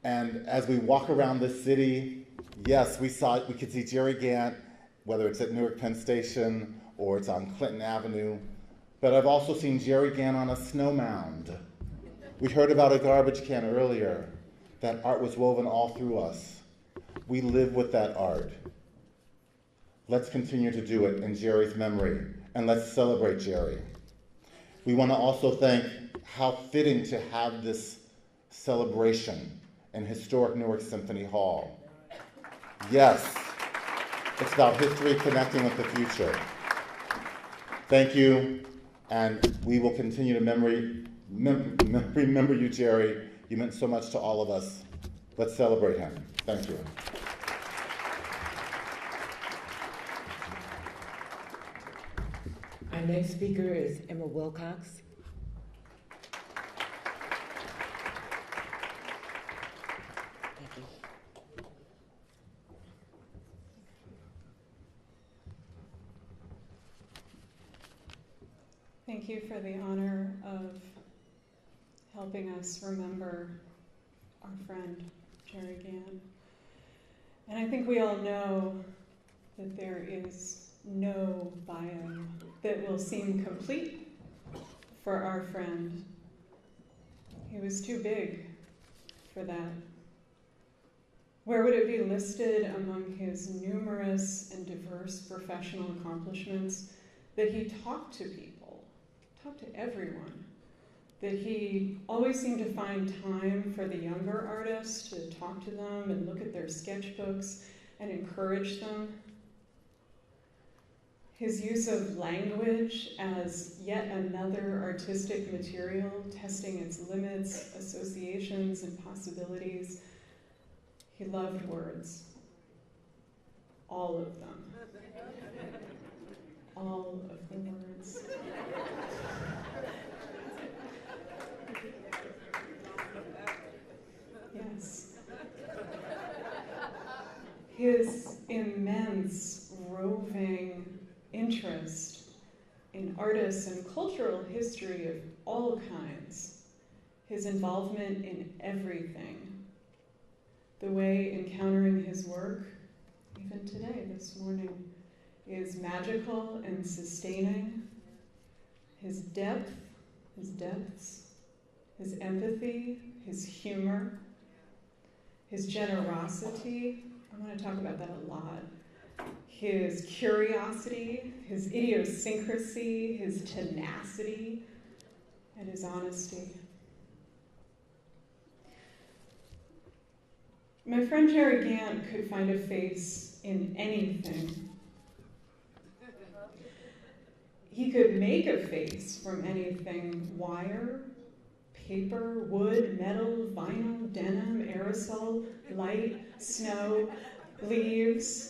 And as we walk around this city, yes, we could see Jerry Gant, whether it's at Newark Penn Station or it's on Clinton Avenue. But I've also seen Jerry Gant on a snow mound. We heard about a garbage can earlier. That art was woven all through us. We live with that art. Let's continue to do it in Jerry's memory, and let's celebrate Jerry. We want to also thank how fitting to have this celebration in historic Newark Symphony Hall. Yes, it's about history connecting with the future. Thank you, and we will continue to remember you, Jerry. You meant so much to all of us. Let's celebrate him. Thank you. Our next speaker is Emma Wilcox. Thank you. Thank you for the honor of helping us remember our friend, Jerry Gant. And I think we all know that there is no bio that will seem complete for our friend. He was too big for that. Where would it be listed among his numerous and diverse professional accomplishments that he talked to people, talked to everyone, that he always seemed to find time for the younger artists to talk to them and look at their sketchbooks and encourage them. His use of language as yet another artistic material, testing its limits, associations, and possibilities. He loved words. All of them. All of the words. Yes. His immense roving interest in artists and cultural history of all kinds, his involvement in everything, the way encountering his work, even today, this morning, is magical and sustaining. His depth, his depths, his empathy, his humor, his generosity. I want to talk about that a lot. His curiosity, his idiosyncrasy, his tenacity, and his honesty. My friend Jerry Gant could find a face in anything. He could make a face from anything: wire, paper, wood, metal, vinyl, denim, aerosol, light, snow, leaves.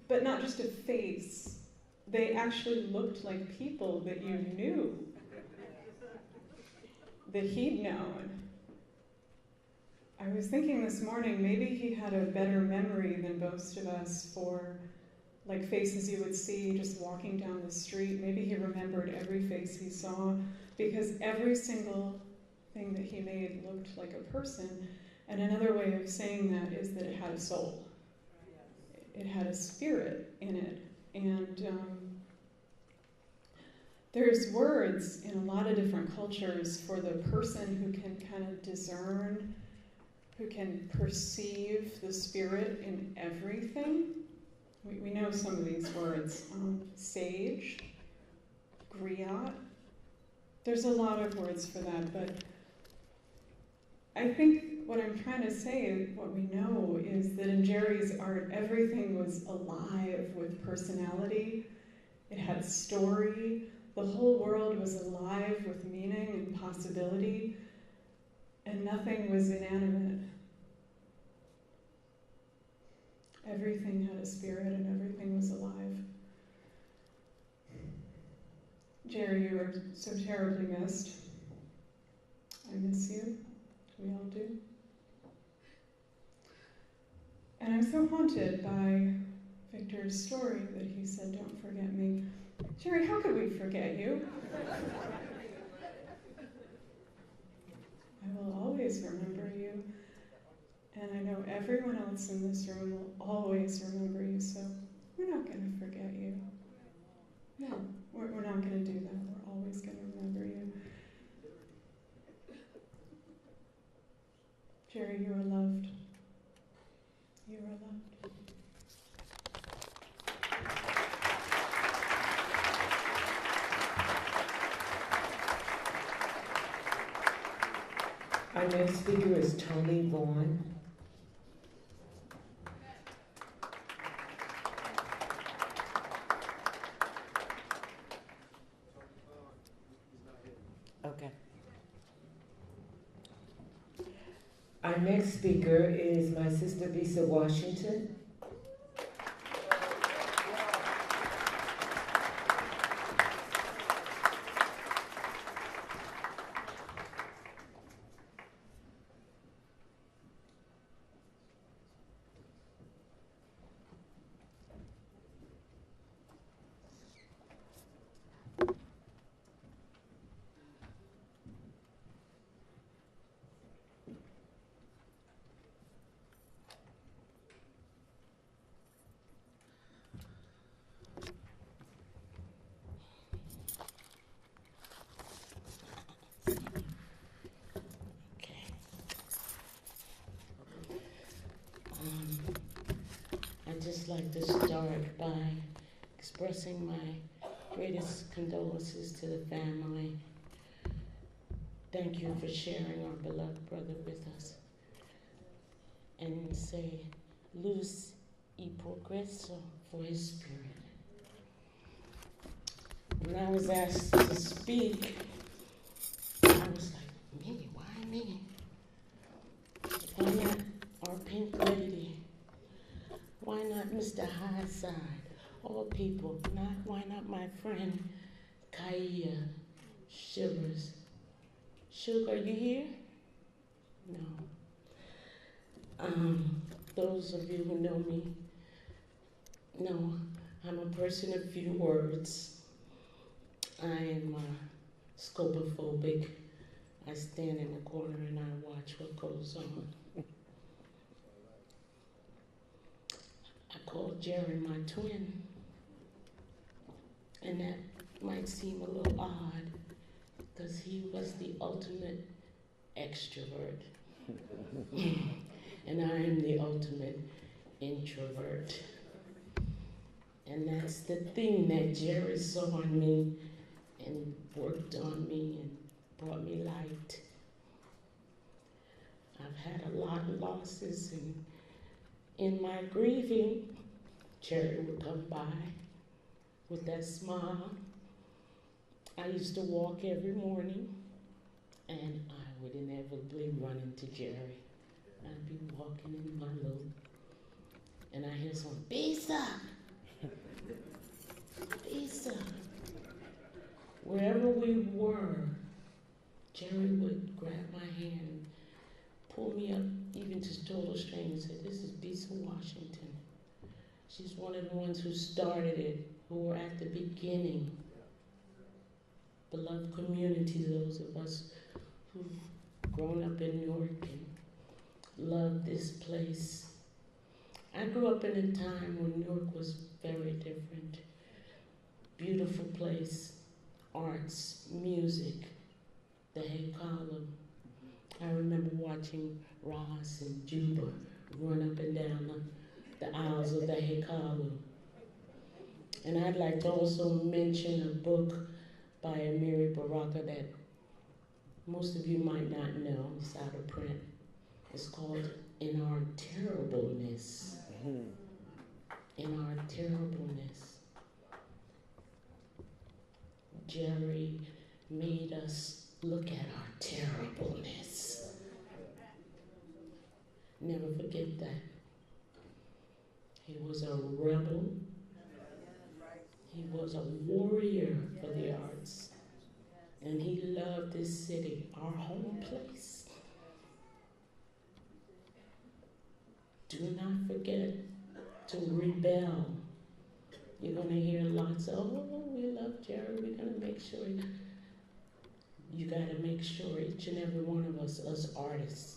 But not just a face. They actually looked like people that you knew, that he'd known. I was thinking this morning, maybe he had a better memory than most of us for like faces you would see just walking down the street. Maybe he remembered every face he saw, because every single thing that he made looked like a person. And another way of saying that is that it had a soul. It had a spirit in it. And there's words in a lot of different cultures for the person who can kind of discern, who can perceive the spirit in everything. We know some of these words. Sage, griot. There's a lot of words for that, but I think what I'm trying to say, what we know, is that in Jerry's art, everything was alive with personality. It had story. The whole world was alive with meaning and possibility, and nothing was inanimate. Everything had a spirit and everything was alive. Jerry, you are so terribly missed. I miss you. We all do. And I'm so haunted by Victor's story that he said, "Don't forget me." Jerry, how could we forget you? I will always remember you. And I know everyone else in this room will always remember you, so we're not going to forget you. No, we're not going to do that. We're always going to remember you. Jerry, you are loved. You are loved. Our next speaker is Tony Vaughn. Okay. Our next speaker is my sister Lisa Washington. just like to start by expressing my greatest condolences to the family. Thank you for sharing our beloved brother with us. And say, luz y progreso for his spirit. When I was asked to speak, I was like, me, why me? Why not our pink lady? Why not Mr. Highside? All people, why not my friend Kaya Shivers? Sugar, are you here? No. Those of you who know me know I'm a person of few words. I am scopophobic. I stand in the corner and I watch what goes on. I call Jerry my twin, and that might seem a little odd because he was the ultimate extrovert. And I am the ultimate introvert. And that's the thing that Jerry saw in me and worked on me and brought me light. I've had a lot of losses, and in my grieving, Jerry would come by with that smile. I used to walk every morning, and I would inevitably run into Jerry. I'd be walking in my loop, and I hear someone, Bisa! Bisa! Wherever we were, Jerry would grab my hand, pull me up, even to total strangers, and say, this is Bisa Washington. She's one of the ones who started it, who were at the beginning. Beloved community, those of us who've grown up in Newark and love this place. I grew up in a time when Newark was very different. Beautiful place, arts, music, the Hay Column. I remember watching Ross and Juba run up and down the aisles of the Hay Column. And I'd like to also mention a book by Amiri Baraka that most of you might not know. It's out of print. It's called In Our Terribleness. In Our Terribleness. Jerry made us look at our terribleness. Never forget that. He was a rebel. He was a warrior for the arts. And he loved this city, our home place. Do not forget to rebel. You're going to hear lots of, oh, we love Jerry, we're going to make sure. You got to make sure each and every one of us artists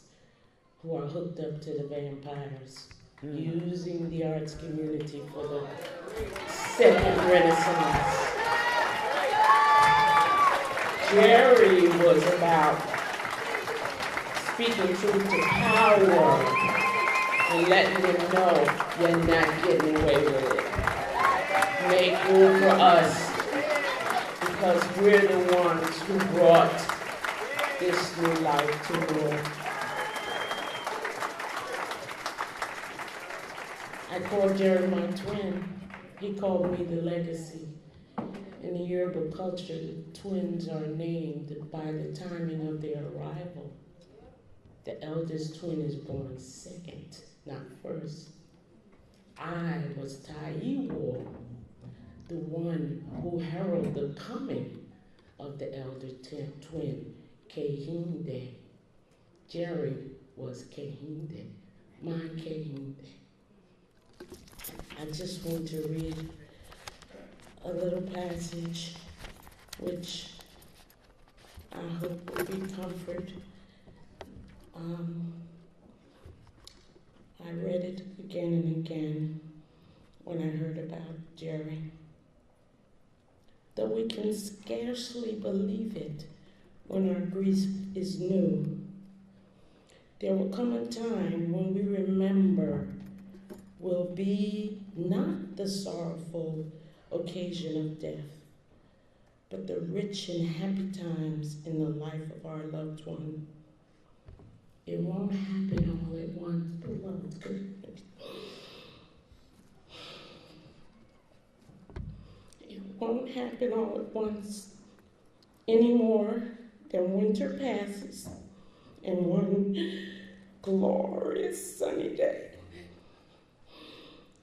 who are hooked up to the vampires, using the arts community for the second renaissance. Jerry was about speaking truth to power and letting them know you're not getting away with it. Make room for us, because we're the ones who brought this new life to the world. I called Jerry my twin. He called me the legacy. In the Yoruba culture, the twins are named by the timing of their arrival. The eldest twin is born second, not first. I was Taiwo, the one who heralded the coming of the elder twin, Kehinde. Jerry was Kehinde, my Kehinde. I just want to read a little passage which I hope will be comfort. I read it again and again when I heard about Jerry. Though we can scarcely believe it when our grief is new, there will come a time when we remember will be not the sorrowful occasion of death, but the rich and happy times in the life of our loved one. It won't happen all at once, beloved. It won't happen all at once any more than winter passes and one glorious sunny day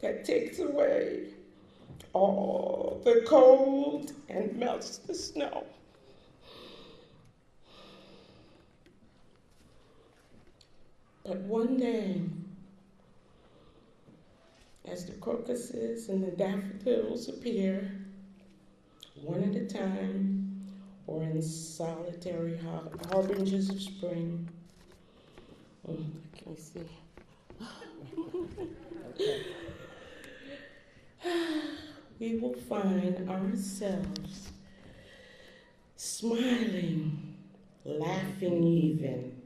that takes away all the cold and melts the snow. But one day, as the crocuses and the daffodils appear, one at a time, or in solitary harbingers of spring, I can't see. We will find ourselves smiling, laughing even,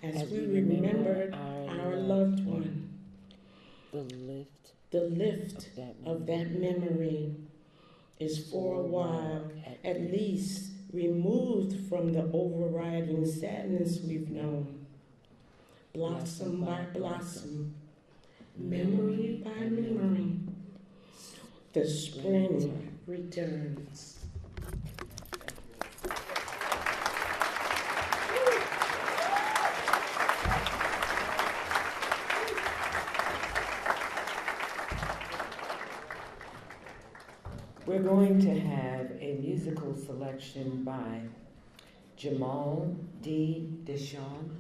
as we remember our loved one. The lift of that memory is for a while, at least, removed from the overriding sadness we've known. Blossom by blossom, memory by memory, the spring returns. We're going to have a musical selection by Jamal D. Deshawn.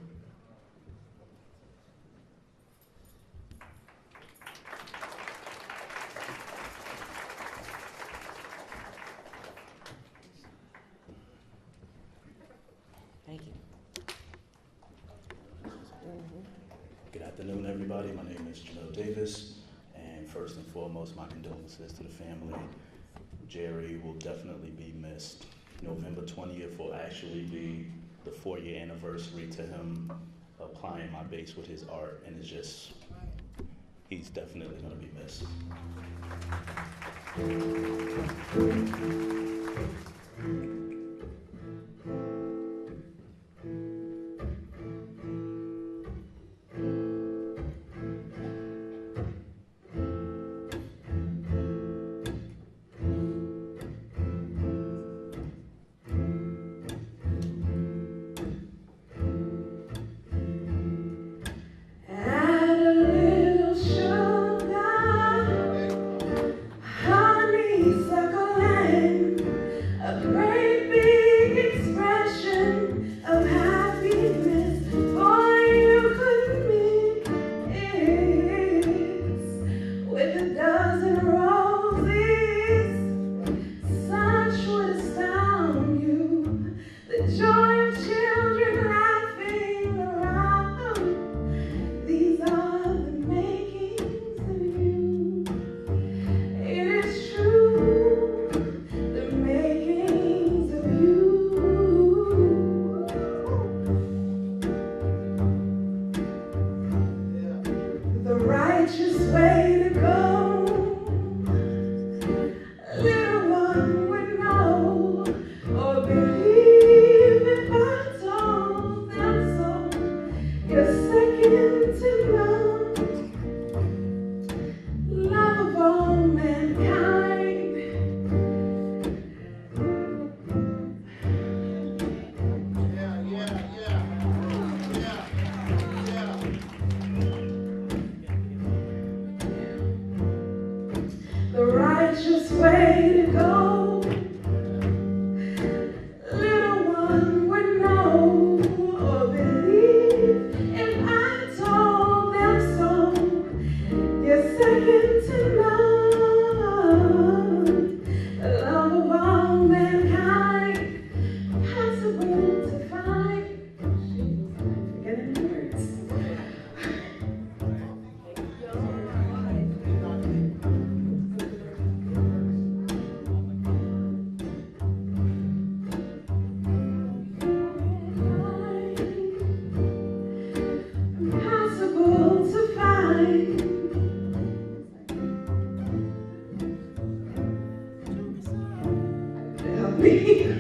Thank you. Good afternoon, everybody. My name is Jamil Davis, and first and foremost, my condolences to the family. Jerry will definitely be missed. November 20th will actually be the 4-year anniversary to him applying my base with his art, and it's just, he's definitely gonna be missed. be.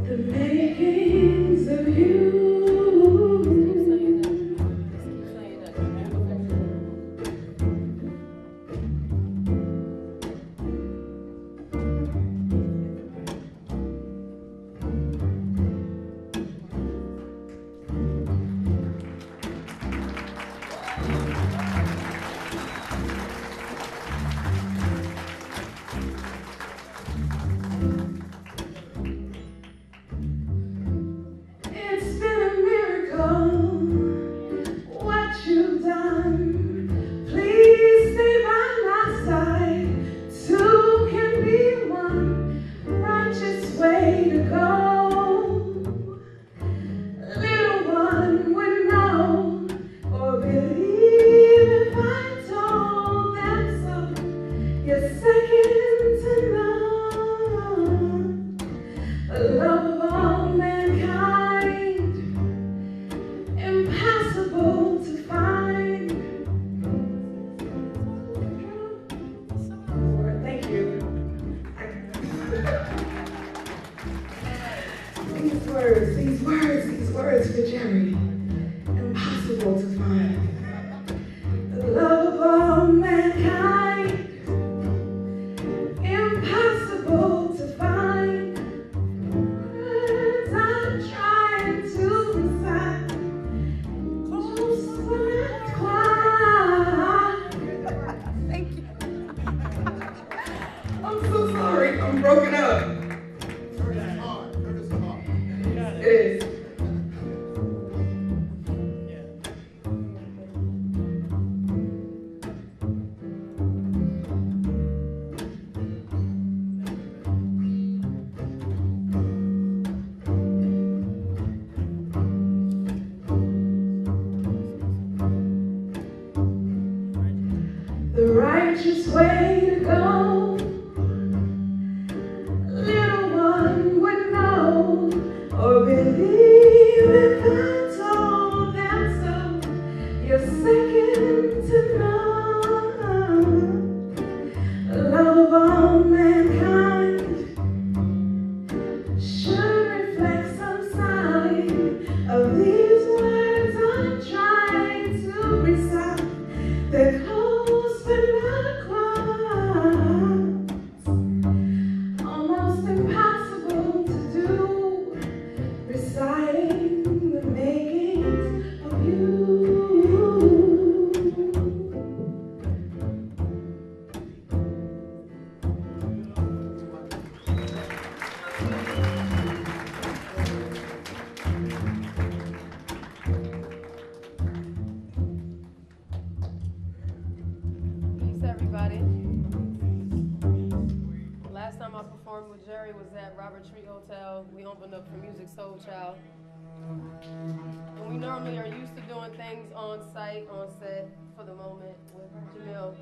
The makings of you. It's been a miracle what you've done. Please stay by my side. Two can be one. Righteous way to go. Little one would know or believe if I told them so. You're second to none. The love of all mankind, impossible to find. Lord, thank you. These words for Jerry, impossible to find. The love of all mankind, impossible to find. Words I'm trying to recite, just when I cry. Thank you. I'm so sorry, I'm broken up. It is. The righteous way to go. Little one would know or believe if I told them so. You're second to none. The love of all mankind should reflect some sign of these words I'm trying to recite. They're close but not quite. Almost impossible to do, reciting the makings of you. Peace, everybody. Last time I performed with Jerry was at Robert Tree Hotel. We opened up for Music Soul Child. And we normally are used to doing things on site, on set, for the moment with Jamil.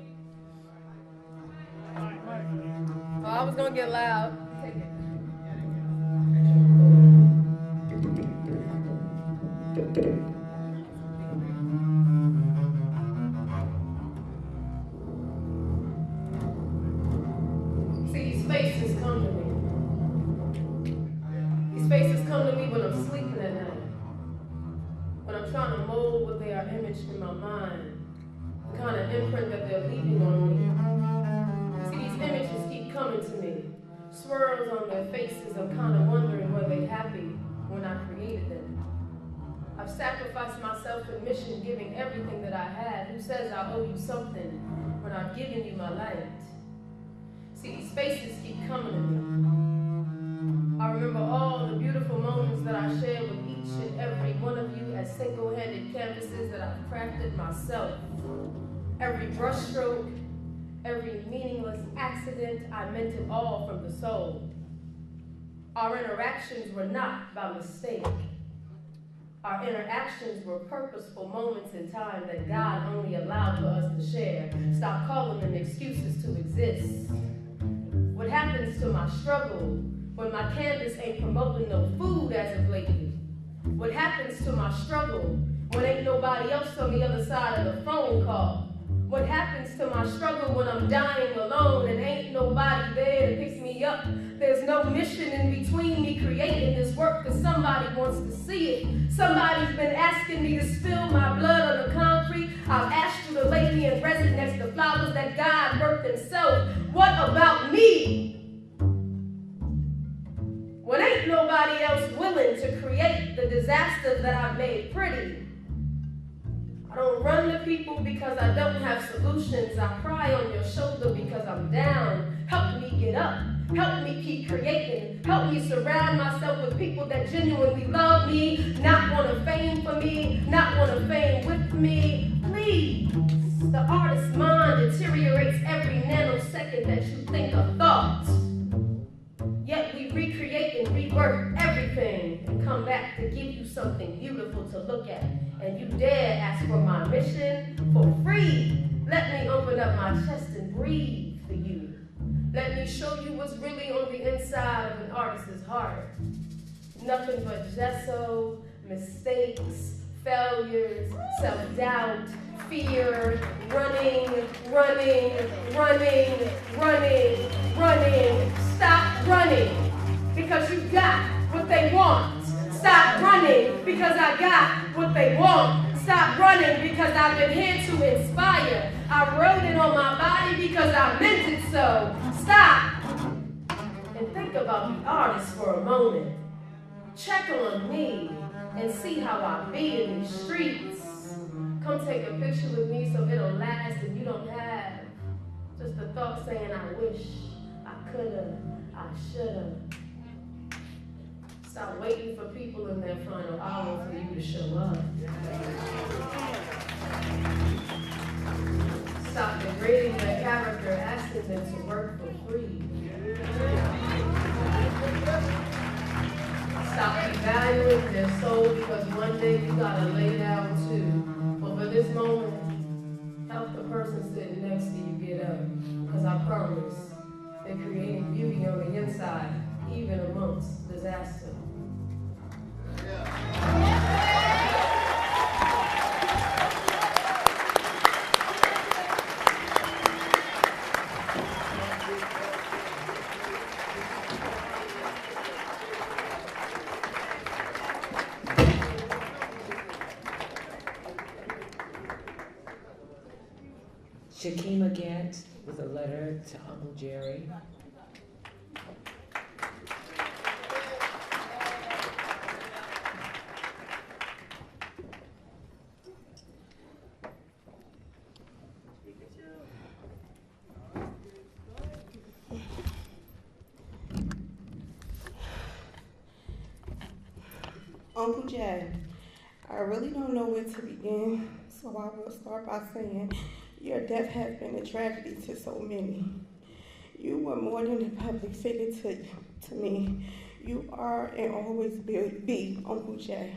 Oh, I was gonna get loud. Take it. See, these faces come to me. These faces come to me when I'm sleeping at night. When I'm trying to mold what they are imaged in my mind. The kind of imprint that they're leaving on me. See, these images keep coming to me. Swirls on their faces. I'm kind of wondering were they happy when I created them. I've sacrificed myself in mission, giving everything that I had. Who says I owe you something when I've given you my light? See, these faces keep coming to me. I remember all the beautiful moments that I shared with each and every one of you as single-handed canvases that I've crafted myself. Every brushstroke, every meaningless accident, I meant it all from the soul. Our interactions were not by mistake. Our interactions were purposeful moments in time that God only allowed for us to share. Stop calling them excuses to exist. What happens to my struggle when my canvas ain't promoting no food as of lately? What happens to my struggle When ain't nobody else on the other side of the phone call? What happens to my struggle when I'm dying alone and ain't nobody there to pick me up? There's no mission in between me creating this work because somebody wants to see it. Somebody's been asking me to spill my blood on the concrete. I've asked you to lay me in resin next to flowers that God birthed himself. What about me? When ain't nobody else willing to create the disasters that I've made pretty. I don't run to people because I don't have solutions. I cry on your shoulder because I'm down. Help me get up. Help me keep creating. Help me surround myself with people that genuinely love me, not want to fame for me, not want to fame with me. Please. The artist's mind deteriorates every nanosecond that you think a thought. Yet we recreate and rework everything and come back to give you something beautiful to look at. And you dare ask for my mission for free. Let me open up my chest and breathe for you. Let me show you what's really on the inside of an artist's heart. Nothing but gesso, mistakes, failures, self-doubt, fear, running. Stop running because you got what they want. Stop running because I got what they want. Stop running because I've been here to inspire. I wrote it on my body because I meant it so. Stop and think about the artist for a moment. Check on me and see how I be in these streets. Come take a picture with me so it'll last and you don't have just a thought saying I wish, I coulda, I shoulda. Stop waiting for people in their final hour for you to show up. Stop degrading their character, asking them to work for free. Stop devaluing their soul because one day you gotta lay down too. But for this moment, help the person sitting next to you get up. Because I promise, they're creating beauty on the inside, even amongst disaster. Shakima Gant with a letter to Uncle Jerry. Uncle Jay, I really don't know where to begin, so I will start by saying your death has been a tragedy to so many. You were more than a public figure to me. You are and always will be Uncle Jay.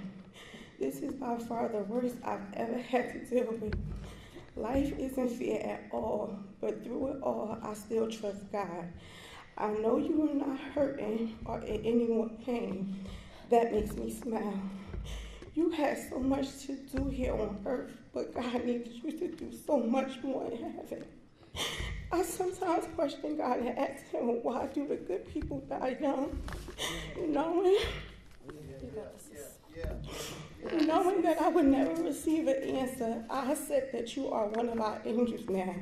This is by far the worst I've ever had to deal with. Life isn't fair at all, but through it all, I still trust God. I know you are not hurting or in any more pain. That makes me smile. You had so much to do here on earth, but God needed you to do so much more in heaven. I sometimes question God and ask him, why do the good people die young? Knowing that I would never receive an answer, I accept that you are one of our angels now.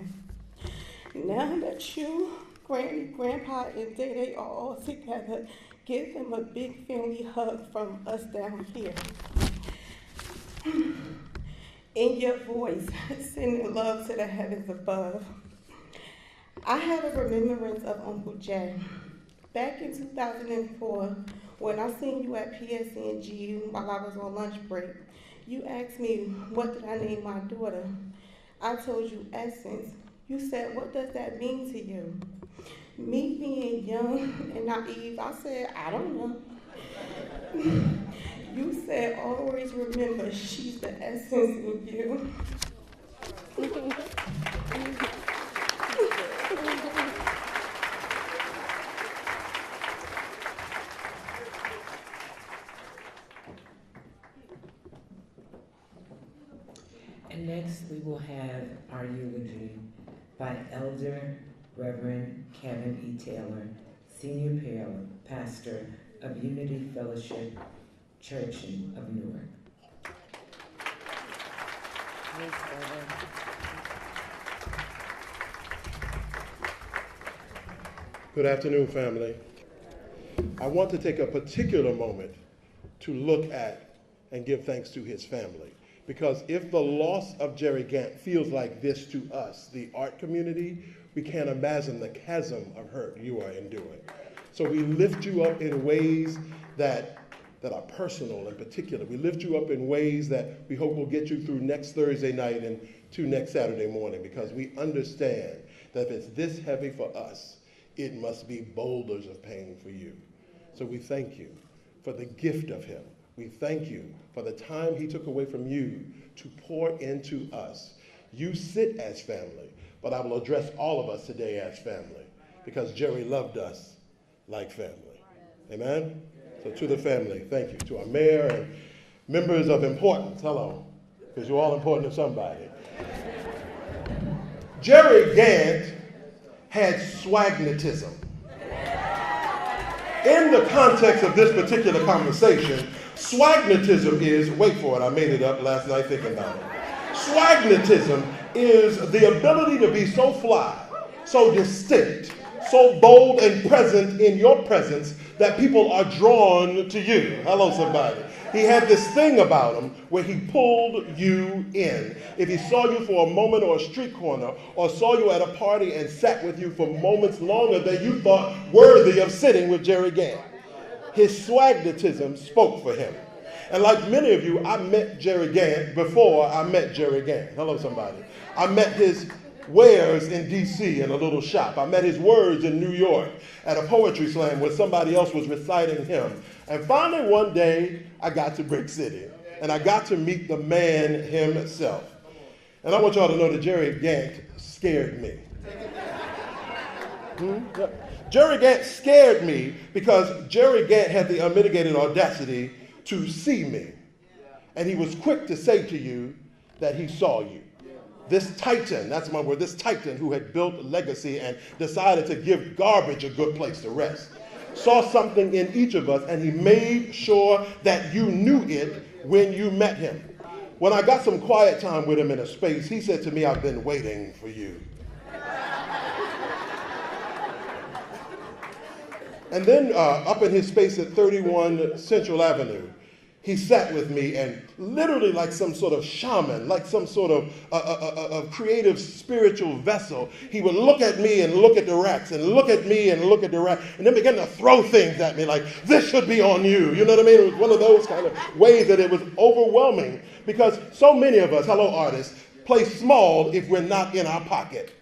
Now that you, Granny, Grandpa, and Day are all together, give them a big family hug from us down here. In your voice, sending love to the heavens above. I have a remembrance of Uncle Jay. Back in 2004, when I seen you at PSNG while I was on lunch break, you asked me, what did I name my daughter? I told you Essence. You said, what does that mean to you? Me being young and naive, I said, I don't know. You said, always remember, she's the essence in you. Next, we will have our eulogy by Elder Reverend Kevin E. Taylor, Senior Pastor of Unity Fellowship Church of Newark. Good afternoon, family. I want to take a particular moment to look at and give thanks to his family. Because if the loss of Jerry Gant feels like this to us, the art community, we can't imagine the chasm of hurt you are enduring. So we lift you up in ways that are personal and particular. We lift you up in ways that we hope will get you through next Thursday night and to next Saturday morning, because we understand that if it's this heavy for us, it must be boulders of pain for you. So we thank you for the gift of him. We thank you for the time he took away from you to pour into us. You sit as family, but I will address all of us today as family, because Jerry loved us like family. Amen? So to the family, thank you. To our mayor and members of importance, hello, because you're all important to somebody. Jerry Gant had swagnetism. In the context of this particular conversation, swagnetism is, wait for it, I made it up last night thinking about it. Swagnetism is the ability to be so fly, so distinct, so bold and present in your presence that people are drawn to you. Hello, somebody. He had this thing about him where he pulled you in. If he saw you for a moment or a street corner, or saw you at a party and sat with you for moments longer than you thought worthy of sitting with Jerry Gant, his swagnetism spoke for him. And like many of you, I met Jerry Gant before I met Jerry Gant. Hello, somebody. I met his wares in D.C. in a little shop. I met his words in New York at a poetry slam where somebody else was reciting him. And finally one day, I got to Brick City, and I got to meet the man himself. And I want y'all to know that Jerry Gant scared me. Jerry Gant scared me because Jerry Gant had the unmitigated audacity to see me. And he was quick to say to you that he saw you. This titan, that's my word, this titan who had built legacy and decided to give garbage a good place to rest, saw something in each of us, and he made sure that you knew it when you met him. When I got some quiet time with him in a space, he said to me, "I've been waiting for you." And then up in his space at 31 Central Avenue, he sat with me, and literally like some sort of shaman, like some sort of a creative spiritual vessel, he would look at me and look at the racks and look at me and look at the rack, and then begin to throw things at me like, "This should be on you." You know what I mean? It was one of those kind of ways that it was overwhelming, because so many of us, hello artists, play small if we're not in our pocket.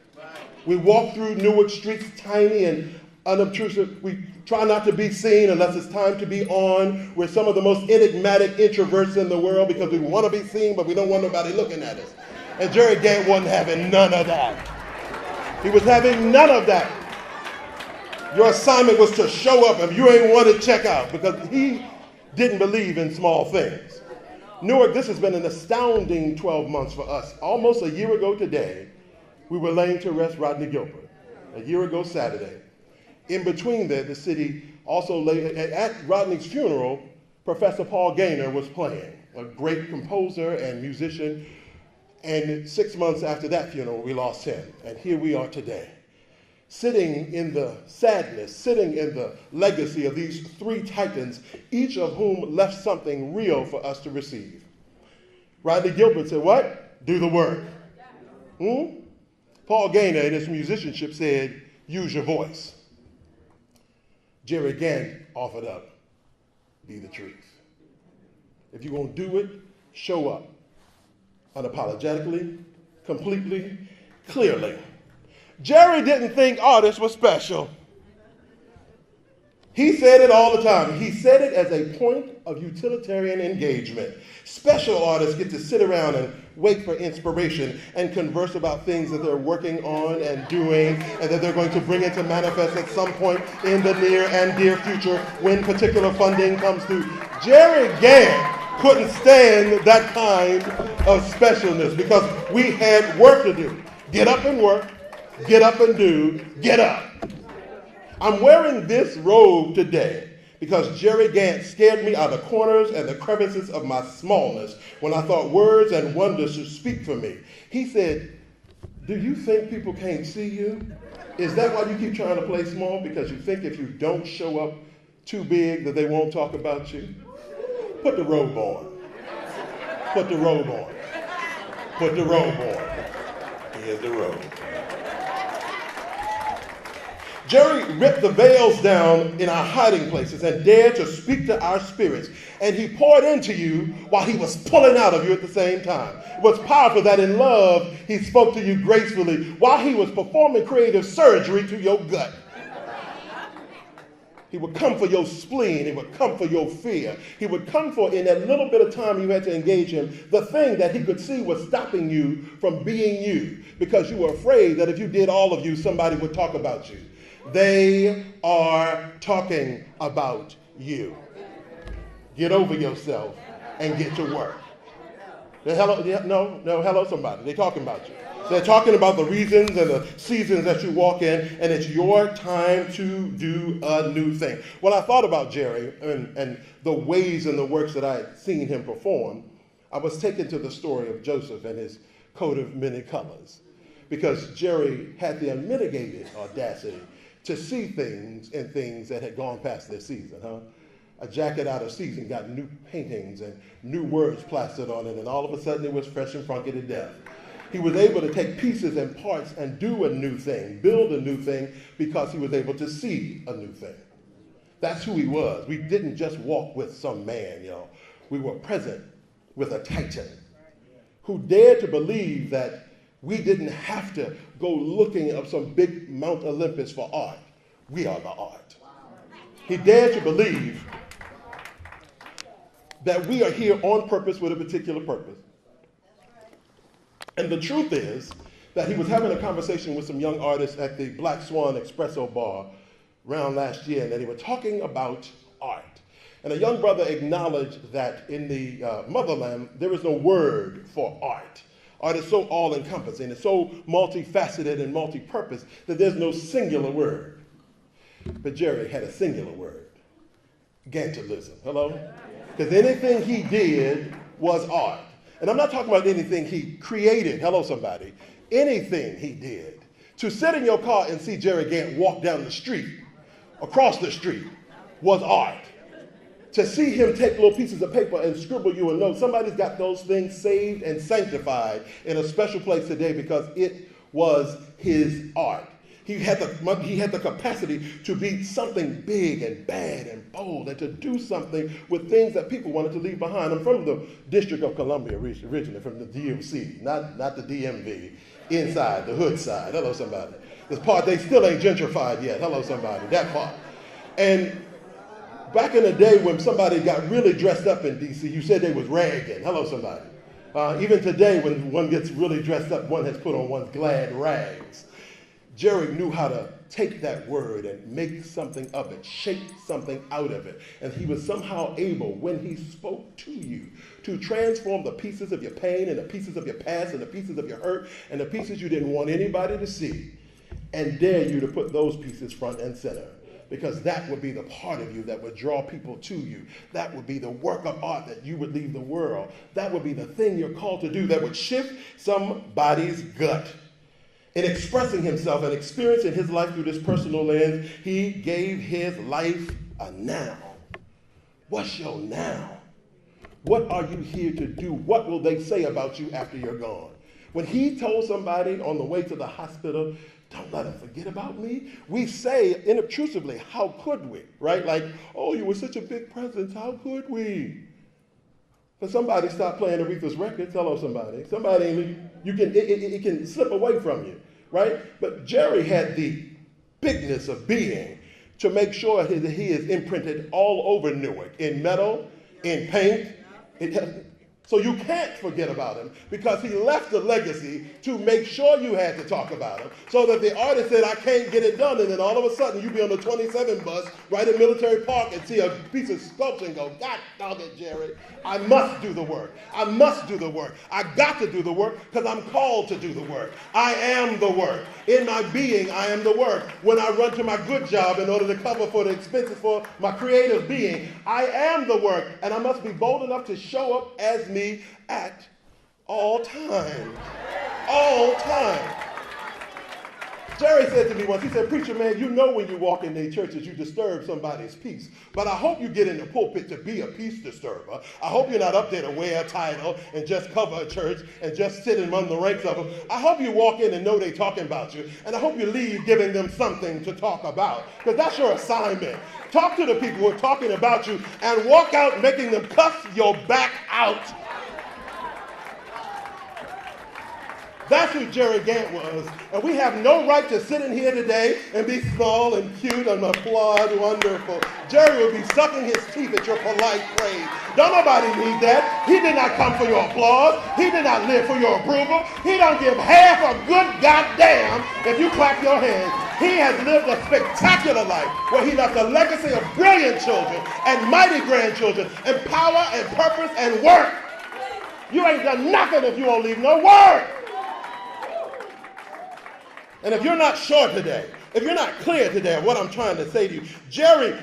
We walk through Newark streets tiny and unobtrusive. We try not to be seen unless it's time to be on. We're some of the most enigmatic introverts in the world because we want to be seen, but we don't want nobody looking at us. And Jerry Gant wasn't having none of that. He was having none of that. Your assignment was to show up, and you ain't want to check out, because he didn't believe in small things. Newark, this has been an astounding 12 months for us. Almost a year ago today, we were laying to rest Rodney Gilbert. A year ago Saturday. In between that, the city also laid, at Rodney's funeral, Professor Paul Gaynor was playing, a great composer and musician. And 6 months after that funeral, we lost him. And here we are today, sitting in the sadness, sitting in the legacy of these three titans, each of whom left something real for us to receive. Rodney Gilbert said, what? Do the work. Paul Gaynor in his musicianship said, use your voice. Jerry Gant offered up, be the truth. If you're going to do it, show up. Unapologetically, completely, clearly. Jerry didn't think artists were special. He said it all the time. He said it as a point of utilitarian engagement. Special artists get to sit around and wait for inspiration and converse about things that they're working on and doing and that they're going to bring into manifest at some point in the near and dear future when particular funding comes through. Jerry Gant couldn't stand that kind of specialness because we had work to do. Get up and work, get up and do, get up. I'm wearing this robe today because Jerry Gant scared me out of the corners and the crevices of my smallness when I thought words and wonders should speak for me. He said, do you think people can't see you? Is that why you keep trying to play small? Because you think if you don't show up too big that they won't talk about you? Put the robe on. Put the robe on. Put the robe on. Here's the robe. Jerry ripped the veils down in our hiding places and dared to speak to our spirits. And he poured into you while he was pulling out of you at the same time. It was powerful that in love, he spoke to you gracefully while he was performing creative surgery to your gut. He would come for your spleen. He would come for your fear. He would come for, in that little bit of time you had to engage him, the thing that he could see was stopping you from being you because you were afraid that if you did all of you, somebody would talk about you. They are talking about you. Get over yourself and get to work. Hello, somebody. They're talking about you. They're talking about the reasons and the seasons that you walk in, and it's your time to do a new thing. When I thought about Jerry and the ways and the works that I had seen him perform, I was taken to the story of Joseph and his coat of many colors, because Jerry had the unmitigated audacity to see things in things that had gone past their season, A jacket out of season got new paintings and new words plastered on it, and all of a sudden it was fresh and funky to death. He was able to take pieces and parts and do a new thing, build a new thing, because he was able to see a new thing. That's who he was. We didn't just walk with some man, We were present with a titan who dared to believe that we didn't have to go looking up some big Mount Olympus for art. We are the art. He dared to believe that we are here on purpose with a particular purpose. And the truth is that he was having a conversation with some young artists at the Black Swan Espresso Bar around last year, and that he was talking about art. And a young brother acknowledged that in the motherland, there is no word for art. Art is so all-encompassing, it's so multifaceted and multi-purpose that there's no singular word. But Jerry had a singular word, Gantilism. Hello? Because anything he did was art. And I'm not talking about anything he created. Hello, somebody. Anything he did. To sit in your car and see Jerry Gant walk down the street, across the street, was art. To see him take little pieces of paper and scribble you a note, somebody's got those things saved and sanctified in a special place today because it was his art. He had the capacity to be something big and bad and bold and to do something with things that people wanted to leave behind. I'm from the District of Columbia originally, from the DMC, not the DMV, inside, the hood side. Hello, somebody. This part, they still ain't gentrified yet. Hello, somebody, that part. And back in the day when somebody got really dressed up in D.C., you said they was ragging. Hello, somebody. Even today when one gets really dressed up, one has put on one's glad rags. Jerry knew how to take that word and make something of it, shape something out of it. And he was somehow able, when he spoke to you, to transform the pieces of your pain and the pieces of your past and the pieces of your hurt and the pieces you didn't want anybody to see, and dare you to put those pieces front and center. Because that would be the part of you that would draw people to you. That would be the work of art that you would leave the world. That would be the thing you're called to do that would shift somebody's gut. In expressing himself and experiencing his life through this personal lens, he gave his life a now. What's your now? What are you here to do? What will they say about you after you're gone? When he told somebody on the way to the hospital, don't let them forget about me, we say inobtrusively, how could we, right? Like, oh, you were such a big presence, how could we? But somebody stopped playing Aretha's records. Hello, somebody. Somebody, it can slip away from you, right? But Jerry had the bigness of being to make sure that he is imprinted all over Newark, in metal, in paint. So you can't forget about him because he left a legacy to make sure you had to talk about him. So that the artist said, I can't get it done. And then all of a sudden you be on the 27 bus right at Military Park and see a piece of sculpture and go, God dog it, Jerry. I must do the work. I must do the work. I got to do the work because I'm called to do the work. I am the work. In my being, I am the work. When I run to my good job in order to cover for the expenses for my creative being, I am the work. And I must be bold enough to show up as me at all times. All times. Jerry said to me once, he said, preacher man, you know when you walk in their churches, you disturb somebody's peace. But I hope you get in the pulpit to be a peace disturber. I hope you're not up there to wear a title and just cover a church and just sit among the ranks of them. I hope you walk in and know they're talking about you. And I hope you leave giving them something to talk about. Because that's your assignment. Talk to the people who are talking about you and walk out making them cuss your back out. That's who Jerry Gant was. And we have no right to sit in here today and be small and cute and applaud wonderful. Jerry will be sucking his teeth at your polite praise. Don't nobody need that. He did not come for your applause. He did not live for your approval. He don't give half a good goddamn if you clap your hands. He has lived a spectacular life where he left a legacy of brilliant children and mighty grandchildren and power and purpose and work. You ain't done nothing if you won't leave no work. And if you're not sure today, if you're not clear today of what I'm trying to say to you, Jerry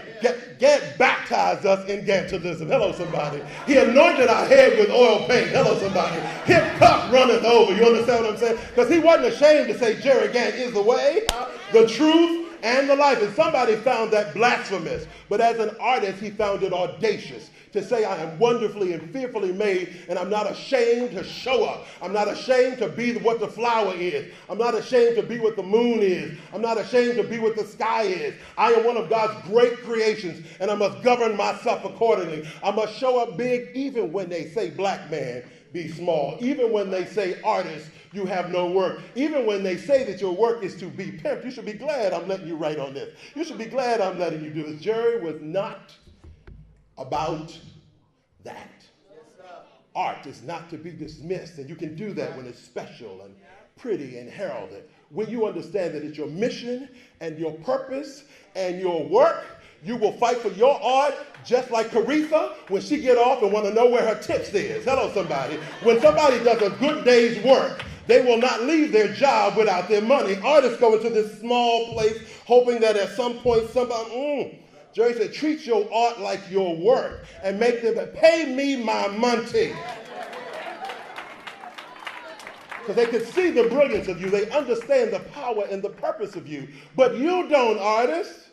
Gant baptized us in Gantilism. Hello, somebody. He anointed our head with oil paint. Hello, somebody. Hip cup runneth over. You understand what I'm saying? Because he wasn't ashamed to say Jerry Gant is the way, the truth, and the life. And somebody found that blasphemous. But as an artist, he found it audacious to say I am wonderfully and fearfully made, and I'm not ashamed to show up. I'm not ashamed to be what the flower is. I'm not ashamed to be what the moon is. I'm not ashamed to be what the sky is. I am one of God's great creations, and I must govern myself accordingly. I must show up big even when they say black man, be small. Even when they say artist, you have no work. Even when they say that your work is to be pimped, you should be glad I'm letting you write on this. You should be glad I'm letting you do this. Jerry was not about that. Art is not to be dismissed, and you can do that when it's special and pretty and heralded. When you understand that it's your mission and your purpose and your work, you will fight for your art just like Caritha when she get off and want to know where her tips is. Hello, somebody. When somebody does a good day's work, they will not leave their job without their money. Artists go into this small place hoping that at some point somebody, Jerry said, treat your art like your work and make them pay me my money. Because they can see the brilliance of you. They understand the power and the purpose of you. But you don't, artists.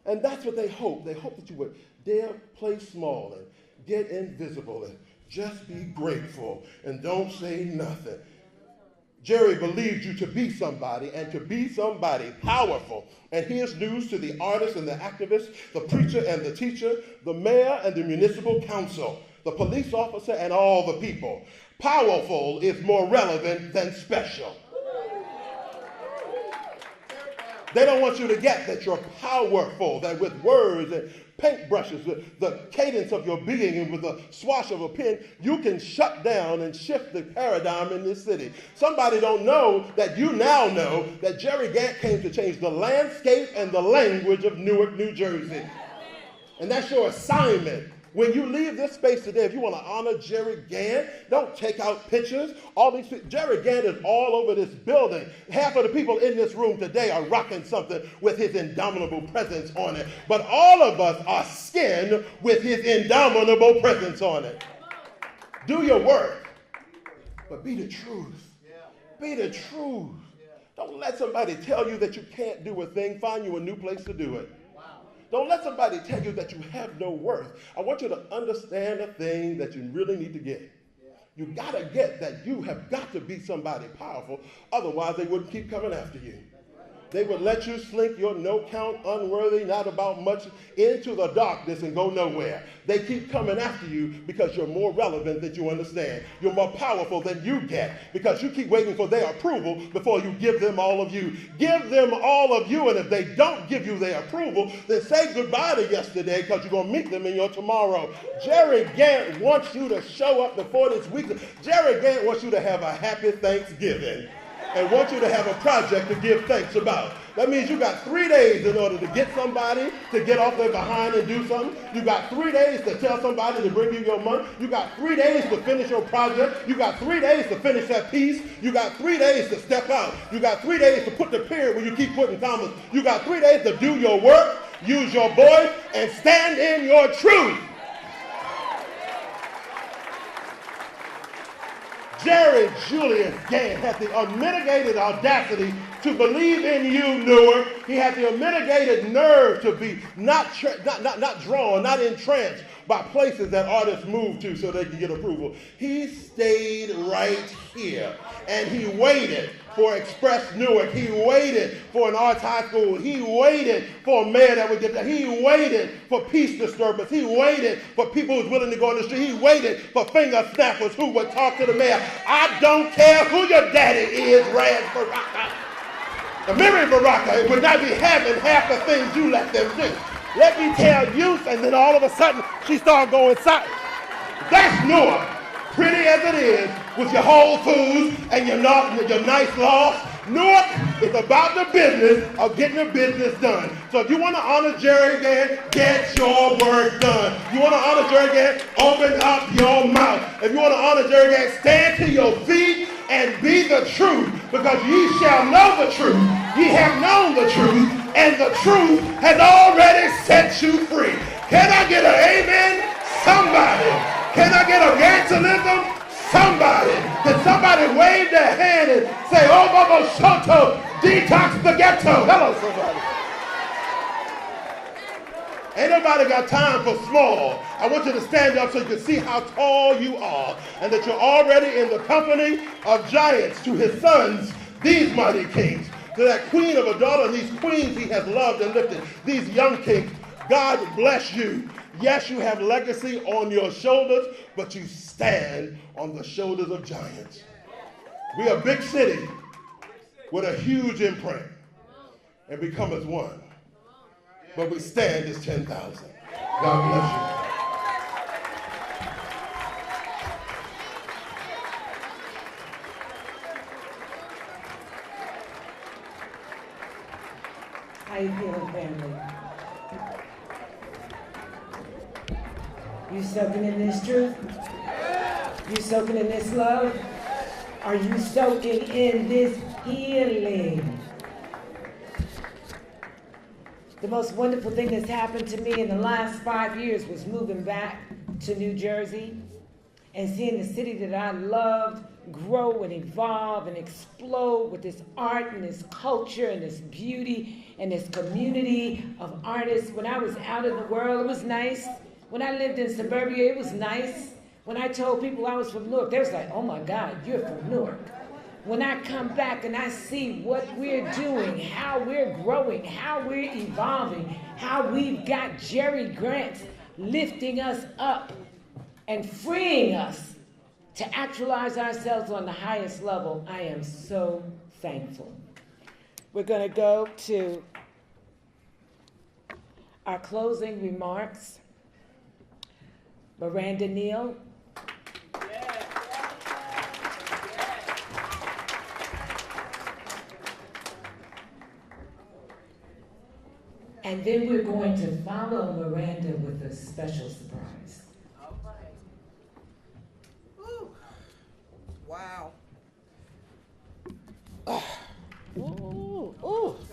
And that's what they hope. They hope that you would dare play small and get invisible and just be grateful and don't say nothing. Jerry believed you to be somebody and to be somebody powerful. And here's news to the artist and the activist, the preacher and the teacher, the mayor and the municipal council, the police officer and all the people. Powerful is more relevant than special. They don't want you to get that you're powerful, that with words and paintbrushes, with the cadence of your being and with the swash of a pen, you can shut down and shift the paradigm in this city. Somebody don't know that you now know that Jerry Gant came to change the landscape and the language of Newark, New Jersey. And that's your assignment. When you leave this space today, if you want to honor Jerry Gant, don't take out pictures. All these Jerry Gant is all over this building. Half of the people in this room today are rocking something with his indomitable presence on it. But all of us are skinned with his indomitable presence on it. Do your work, but be the truth. Be the truth. Don't let somebody tell you that you can't do a thing. Find you a new place to do it. Don't let somebody tell you that you have no worth. I want you to understand a thing that you really need to get. You got to get that you have got to be somebody powerful. Otherwise, they wouldn't keep coming after you. They would let you slink your no-count, unworthy, not about much into the darkness and go nowhere. They keep coming after you because you're more relevant than you understand. You're more powerful than you get because you keep waiting for their approval before you give them all of you. Give them all of you, and if they don't give you their approval, then say goodbye to yesterday because you're going to meet them in your tomorrow. Jerry Gant wants you to show up before this week. Jerry Gant wants you to have a happy Thanksgiving and want you to have a project to give thanks about. That means you got 3 days in order to get somebody to get off their behind and do something. You got 3 days to tell somebody to bring you your money. You got 3 days to finish your project. You got 3 days to finish that piece. You got 3 days to step out. You got 3 days to put the period where you keep putting commas. You got 3 days to do your work, use your voice, and stand in your truth. Jerry Julius Gant had the unmitigated audacity to believe in you, Newark. He had the unmitigated nerve to be not drawn, not entranced by places that artists move to so they can get approval. He stayed right here, and he waited for Express Newark. He waited for an arts high school. He waited for a mayor that would get there. He waited for peace disturbance. He waited for people who was willing to go on the street. He waited for finger snappers who would talk to the mayor. I don't care who your daddy is, Rad Baraka. The Mary Baraka would not be having half the things you let them do. Let me tell you, and then all of a sudden she started going silent. That's Newark. Pretty as it is, with your Whole Foods and your nice loft, Newark is about the business of getting the business done. So if you want to honor Jerry Gant, get your work done. You want to honor Jerry Gant, open up your mouth. If you want to honor Jerry Gant, stand to your feet and be the truth, because ye shall know the truth. Ye have known the truth, and the truth has already set you free. Can I get an amen? Somebody. Can I get a Gantilism? Somebody. Can somebody wave their hand and say, oh, Bobo Shoto, detox the ghetto? Hello, somebody. Ain't nobody got time for small. I want you to stand up so you can see how tall you are and that you're already in the company of giants. To his sons, these mighty kings. To that queen of a daughter and these queens he has loved and lifted. These young kings, God bless you. Yes, you have legacy on your shoulders, but you stand on the shoulders of giants. We are a big city with a huge imprint and become as one. But we stand as 10,000. God bless you. How you feeling, family? You soaking in this truth? You soaking in this love? Are you soaking in this healing? The most wonderful thing that's happened to me in the last 5 years was moving back to New Jersey and seeing the city that I loved grow and evolve and explode with this art and this culture and this beauty and this community of artists. When I was out in the world, it was nice. When I lived in suburbia, it was nice. When I told people I was from Newark, they was like, oh my God, you're from Newark. When I come back and I see what we're doing, how we're growing, how we're evolving, how we've got Jerry Grant lifting us up and freeing us to actualize ourselves on the highest level, I am so thankful. We're going to go to our closing remarks. Miranda Neal. And then we're going to follow Miranda with a special surprise. Wow.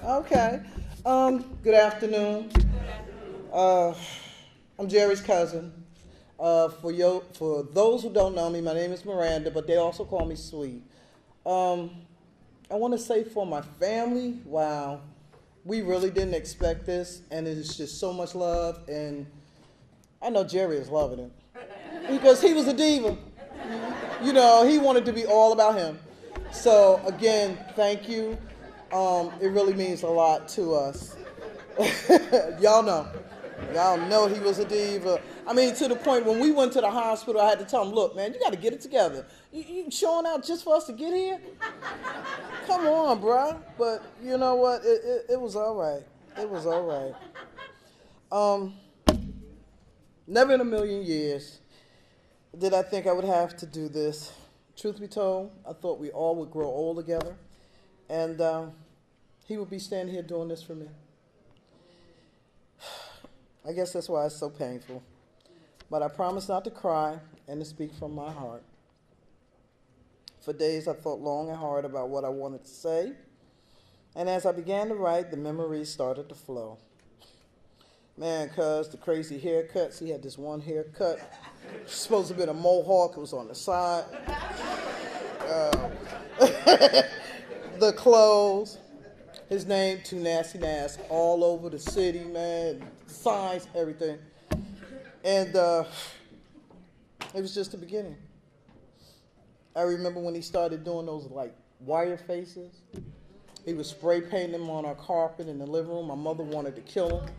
Okay. Good afternoon. I'm Jerry's cousin. For those who don't know me, my name is Miranda, but they also call me Sweet. I want to say for my family, wow, we really didn't expect this, and it's just so much love, and I know Jerry is loving it because he was a diva. You know, he wanted to be all about him. So again, thank you. It really means a lot to us. Y'all know. Y'all know he was a diva. I mean, to the point when we went to the hospital, I had to tell him, look, man, you got to get it together. You showing out just for us to get here? Come on, bruh. But you know what? It was all right. It was all right. Never in a million years did I think I would have to do this. Truth be told, I thought we all would grow old together, and he would be standing here doing this for me. I guess that's why it's so painful. But I promise not to cry and to speak from my heart. For days I thought long and hard about what I wanted to say, and as I began to write, the memories started to flow. Man, cuz the crazy haircuts, he had this one haircut. Supposed to have been a mohawk, it was on the side. The clothes, his name, Too Nasty Nas, all over the city, man. Signs, everything. And it was just the beginning. I remember when he started doing those like wire faces. He was spray painting them on our carpet in the living room. My mother wanted to kill him.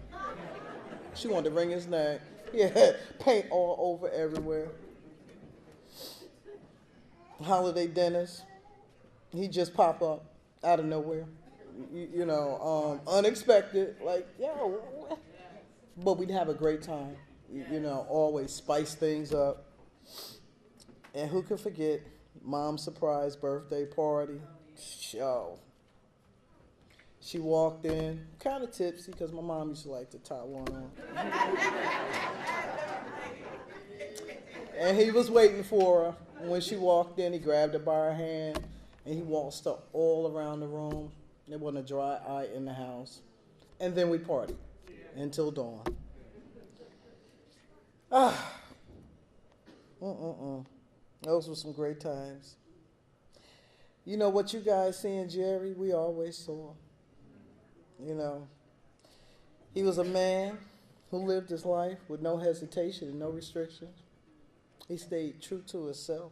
She wanted to wring his neck. He had paint all over everywhere. Holiday dinners, he'd just pop up out of nowhere. You know, unexpected, like, yo, but we'd have a great time. You know, always spice things up. And who could forget Mom's surprise birthday party? Yo. She walked in, kind of tipsy, because my mom used to like to tie one on. And he was waiting for her. And when she walked in, he grabbed her by her hand, and he waltzed her all around the room. There wasn't a dry eye in the house. And then we partied until dawn. Those were some great times. You know what you guys see in Jerry, we always saw. You know, he was a man who lived his life with no hesitation and no restrictions. He stayed true to himself.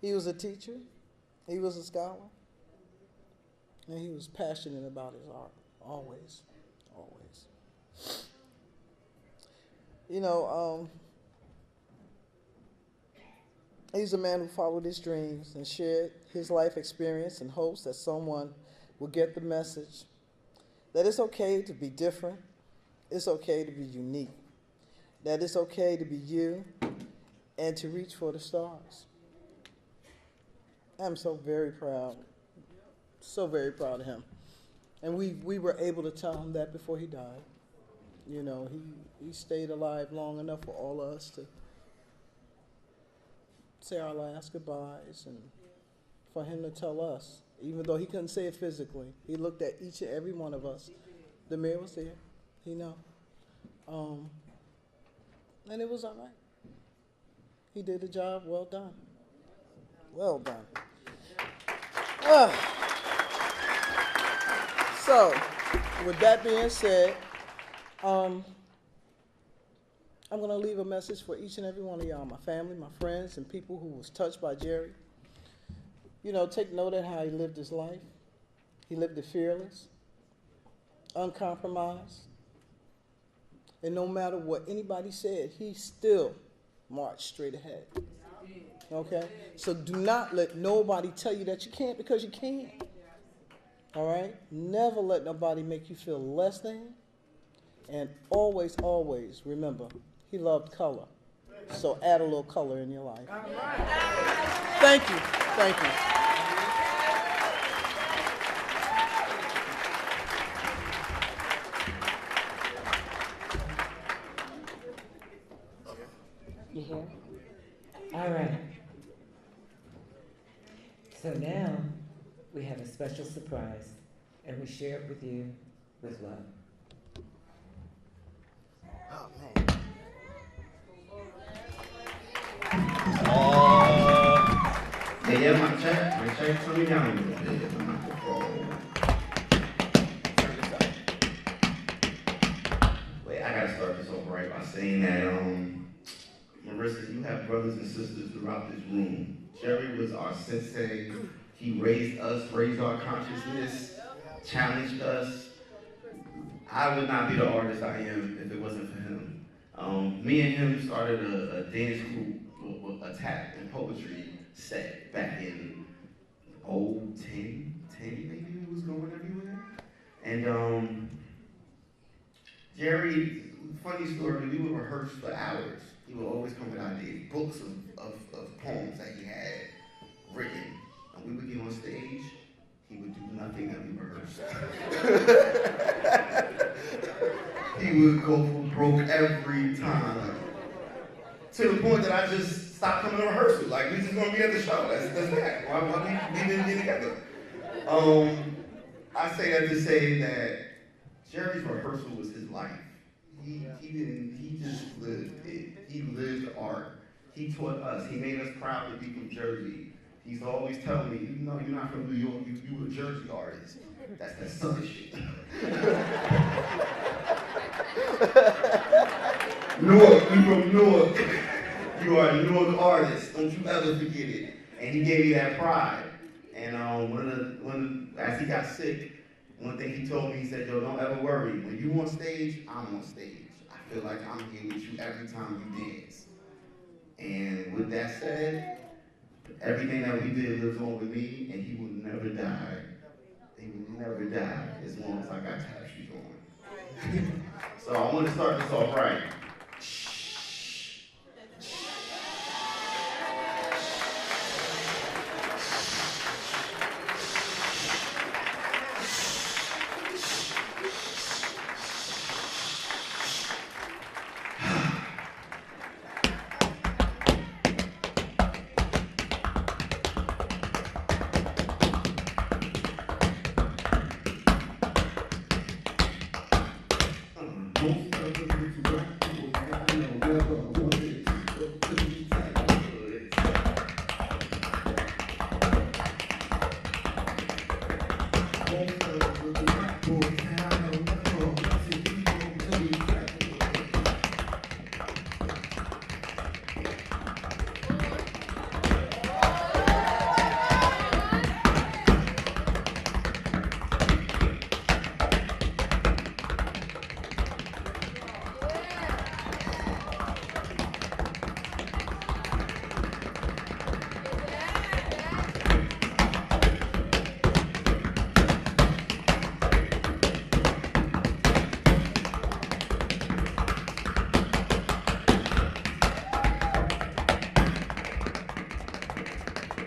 He was a teacher. He was a scholar. And he was passionate about his art. Always. Always. You know, he's a man who followed his dreams and shared his life experience in hopes that someone will get the message that it's okay to be different, it's okay to be unique, that it's okay to be you and to reach for the stars. I'm so very proud of him. And we were able to tell him that before he died. You know, he stayed alive long enough for all of us to say our last goodbyes and for him to tell us, even though he couldn't say it physically, he looked at each and every one of us. The mayor was there, he know. And it was all right. He did the job well done. Well done. So, with that being said, I'm going to leave a message for each and every one of y'all, my family, my friends, and people who was touched by Jerry. You know, take note of how he lived his life. He lived it fearless, uncompromised, and no matter what anybody said, he still marched straight ahead. Okay? So do not let nobody tell you that you can't, because you can. All right? Never let nobody make you feel less than. And always, always remember, he loved color. So add a little color in your life. Thank you. Thank you. You hear? All right. So now we have a special surprise, and we share it with you with love. Oh, man. Yeah, my check coming down a little bit. The microphone. Wait, I gotta start this off right by saying that, Marissa, you have brothers and sisters throughout this room. Jerry was our sensei He raised us, raised our consciousness, challenged us. I would not be the artist I am if it wasn't for him. Me and him started a dance group, a tap and poetry set back in 10 maybe. It was going everywhere. And Jerry, funny story, we would rehearse for hours. He would always come with ideas, books of poems that he had written. And we would get on stage, he would do nothing that we rehearsed. He would go for broke every time. To the point that I just stopped coming to rehearsal. Like, we just gonna be at the show. That's that. Why we didn't get together? I say that to say that Jerry's rehearsal was his life. He just lived it. He lived art. He taught us. He made us proud to be from Jersey. He's always telling me, you know, you're not from New York, you a Jersey artist. That's that Southern shit. Newark, you from Newark. You are a Newark artist. Don't you ever forget it. And he gave me that pride. And as he got sick, one thing he told me, he said, yo, don't ever worry. When you on stage, I'm on stage. I feel like I'm here with you every time you dance. And with that said, everything that we did lives on with me, and he will never die. He will never die as long as I got tapestries on. So I want to start this off right.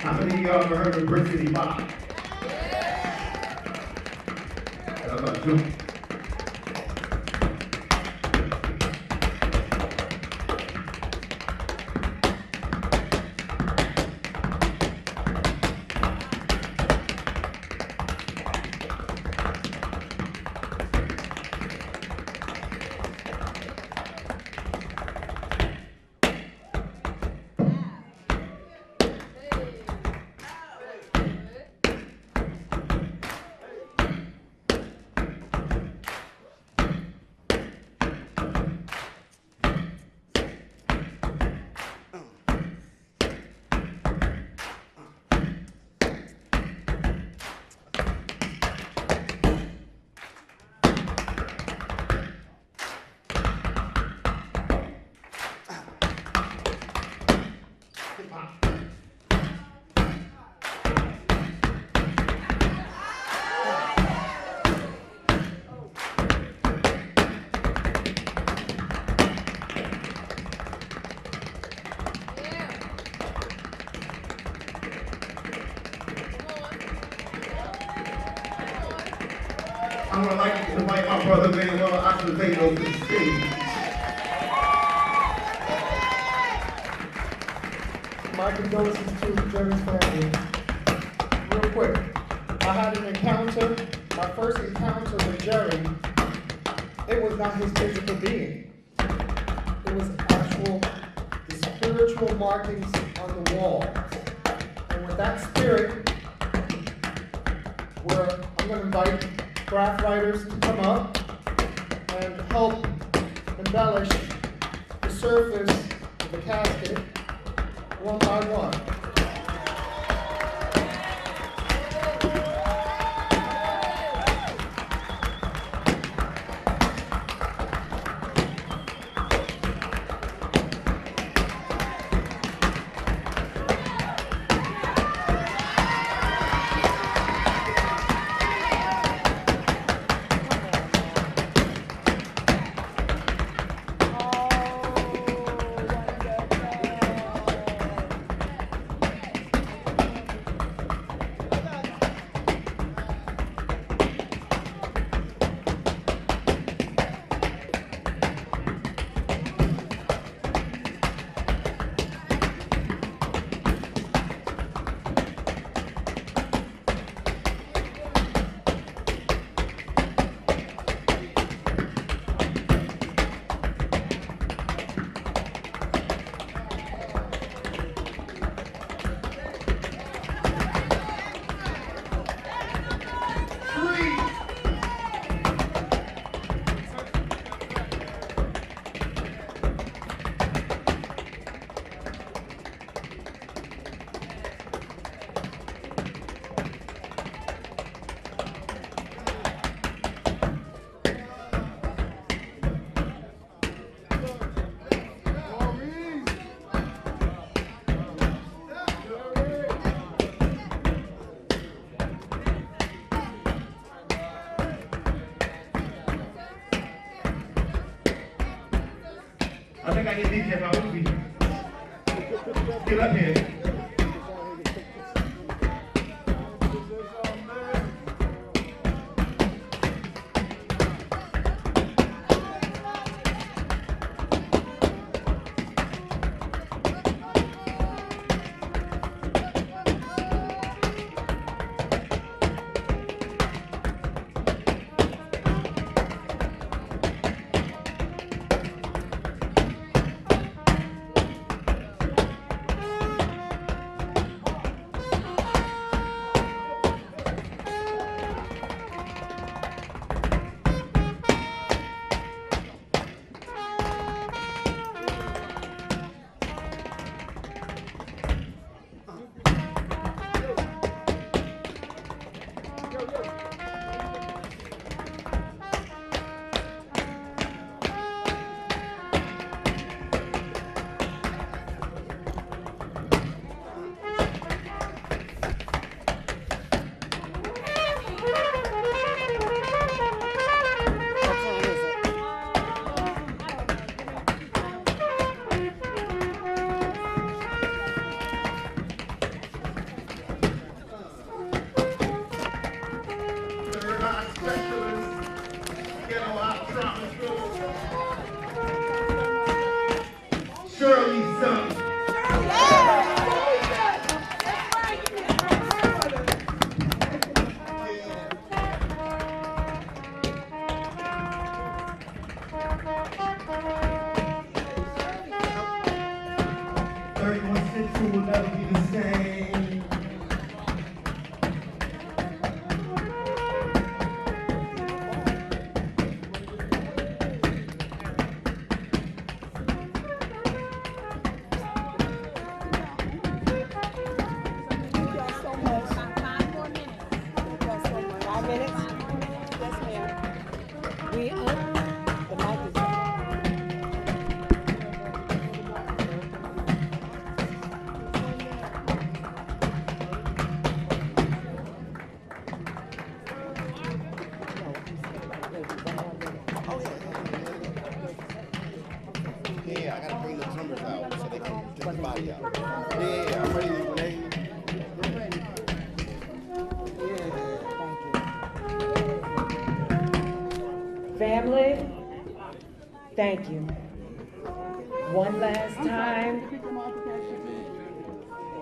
How many of y'all ever heard of Brick City Pop? How about you? I would like to invite my brother Manuel Acevedo to the stage. My condolences to Jerry's family. Real quick, I had an encounter, my first encounter with Jerry. It was not his physical being. It was the spiritual markings on the wall. And with that spirit, I'm going to invite craft writers to come up and help embellish the surface of the casket one by one. I think I get DJ if I would be here. Get up here. Will never be the same. Yeah, I gotta bring the drummers out so they can get the body out. Yeah, I'm ready when they. Family, thank you. One last time.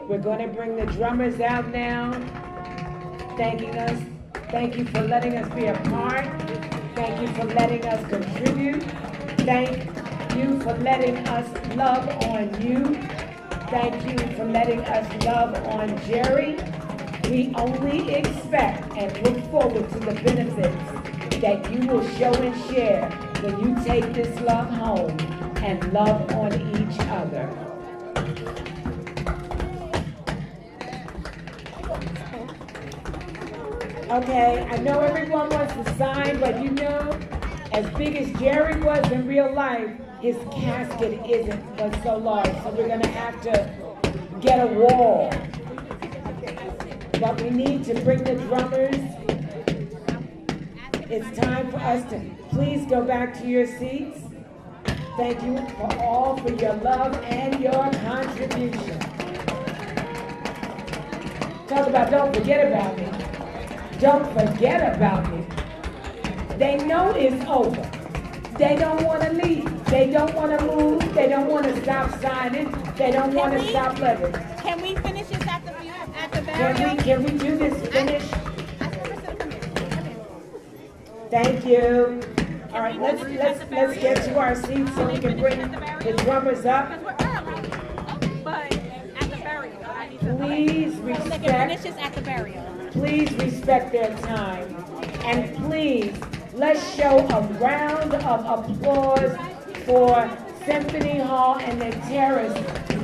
We're going to bring the drummers out now, thanking us. Thank you for letting us be a part. Thank you for letting us contribute. Thank you for letting us love on you. Thank you for letting us love on Jerry. We only expect and look forward to the benefits that you will show and share when you take this love home and love on each other. Okay, I know everyone wants to sign, but you know, as big as Jerry was in real life, his casket was so large, so we're gonna have to get a wall. But we need to bring the drummers. It's time for us to please go back to your seats. Thank you for your love and your contribution. Talk about don't forget about me. Don't forget about me. They know it's over. They don't want to leave. They don't want to move. They don't want to stop signing. They don't want to stop living. Can we finish this at the burial? Can we do this finish? Thank you. All right, let's get to our seats so we can bring the drummers up. But at the burial. Please Finish this at the burial. Please respect their time. And please, let's show a round of applause for Symphony Hall and the Terrace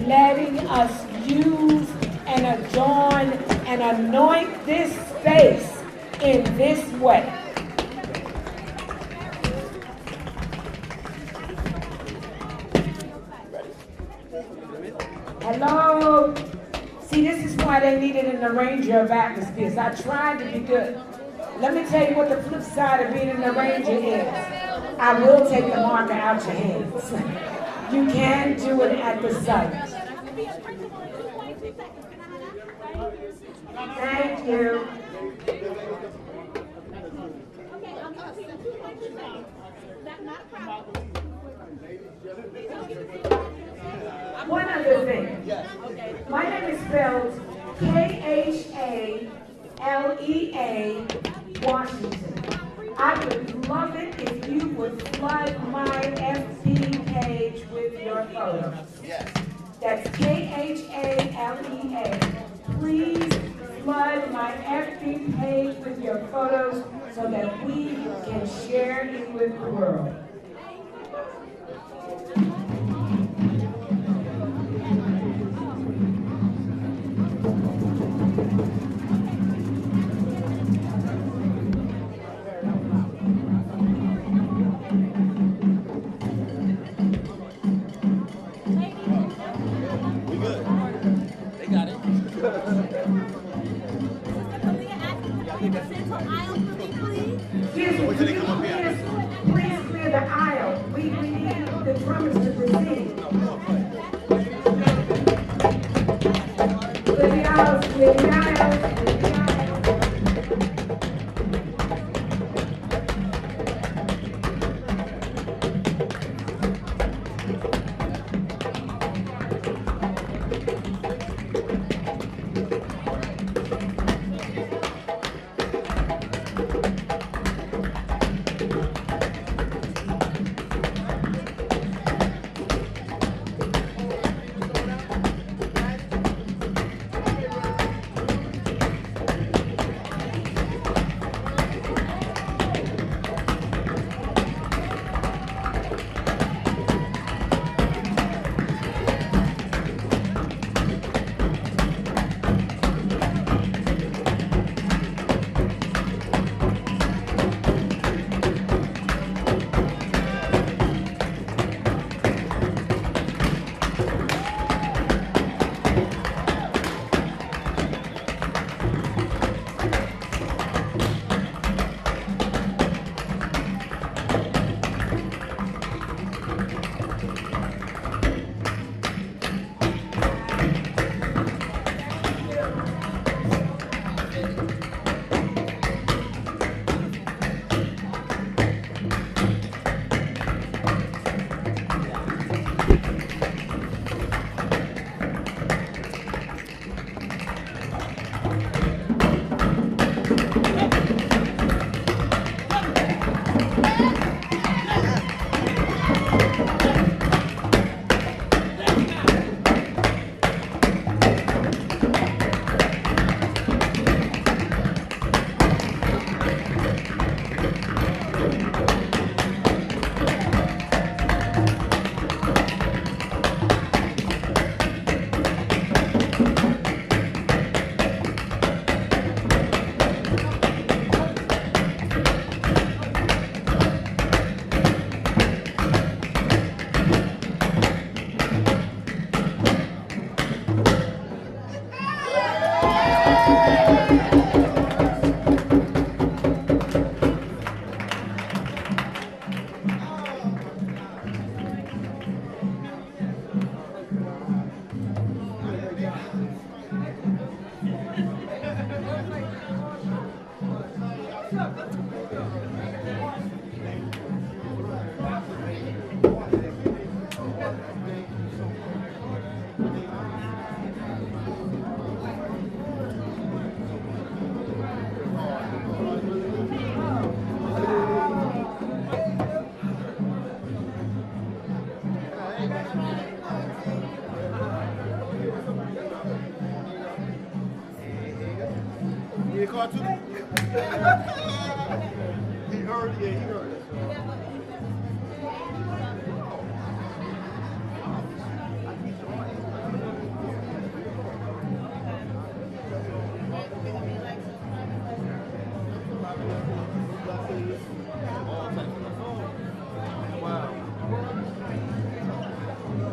letting us use and adorn and anoint this space in this way. Hello? See, this is why they needed an arranger of atmospheres. I tried to be good. Let me tell you what the flip side of being an arranger is. I will take the marker out your hands. You can do it at the site. Thank you. One other thing. My name is spelled K-H-A-L-E-A, Washington. I would love it if you would flood my FB page with your photos. That's K-H-A-L-E-A. Please flood my FB page with your photos so that we can share it with the world. Please clear the aisle. We need the drummers to proceed. Clear the aisles, clear the aisles.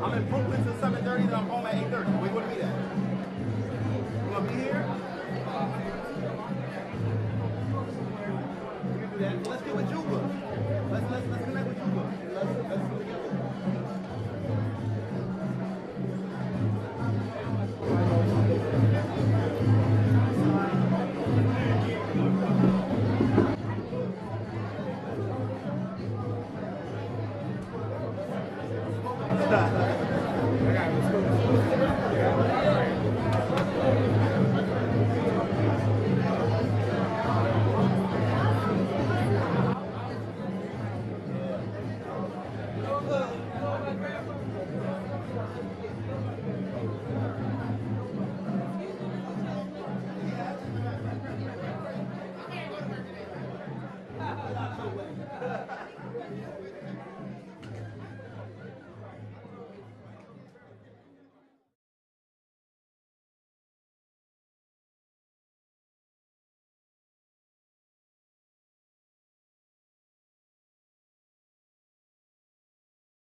I'm in Brooklyn till 7:30, and I'm home at 8:30. Where you want to be at? You want to be here? We can do that. Let's get with Juba. Let's connect with Juba. Let's do it together.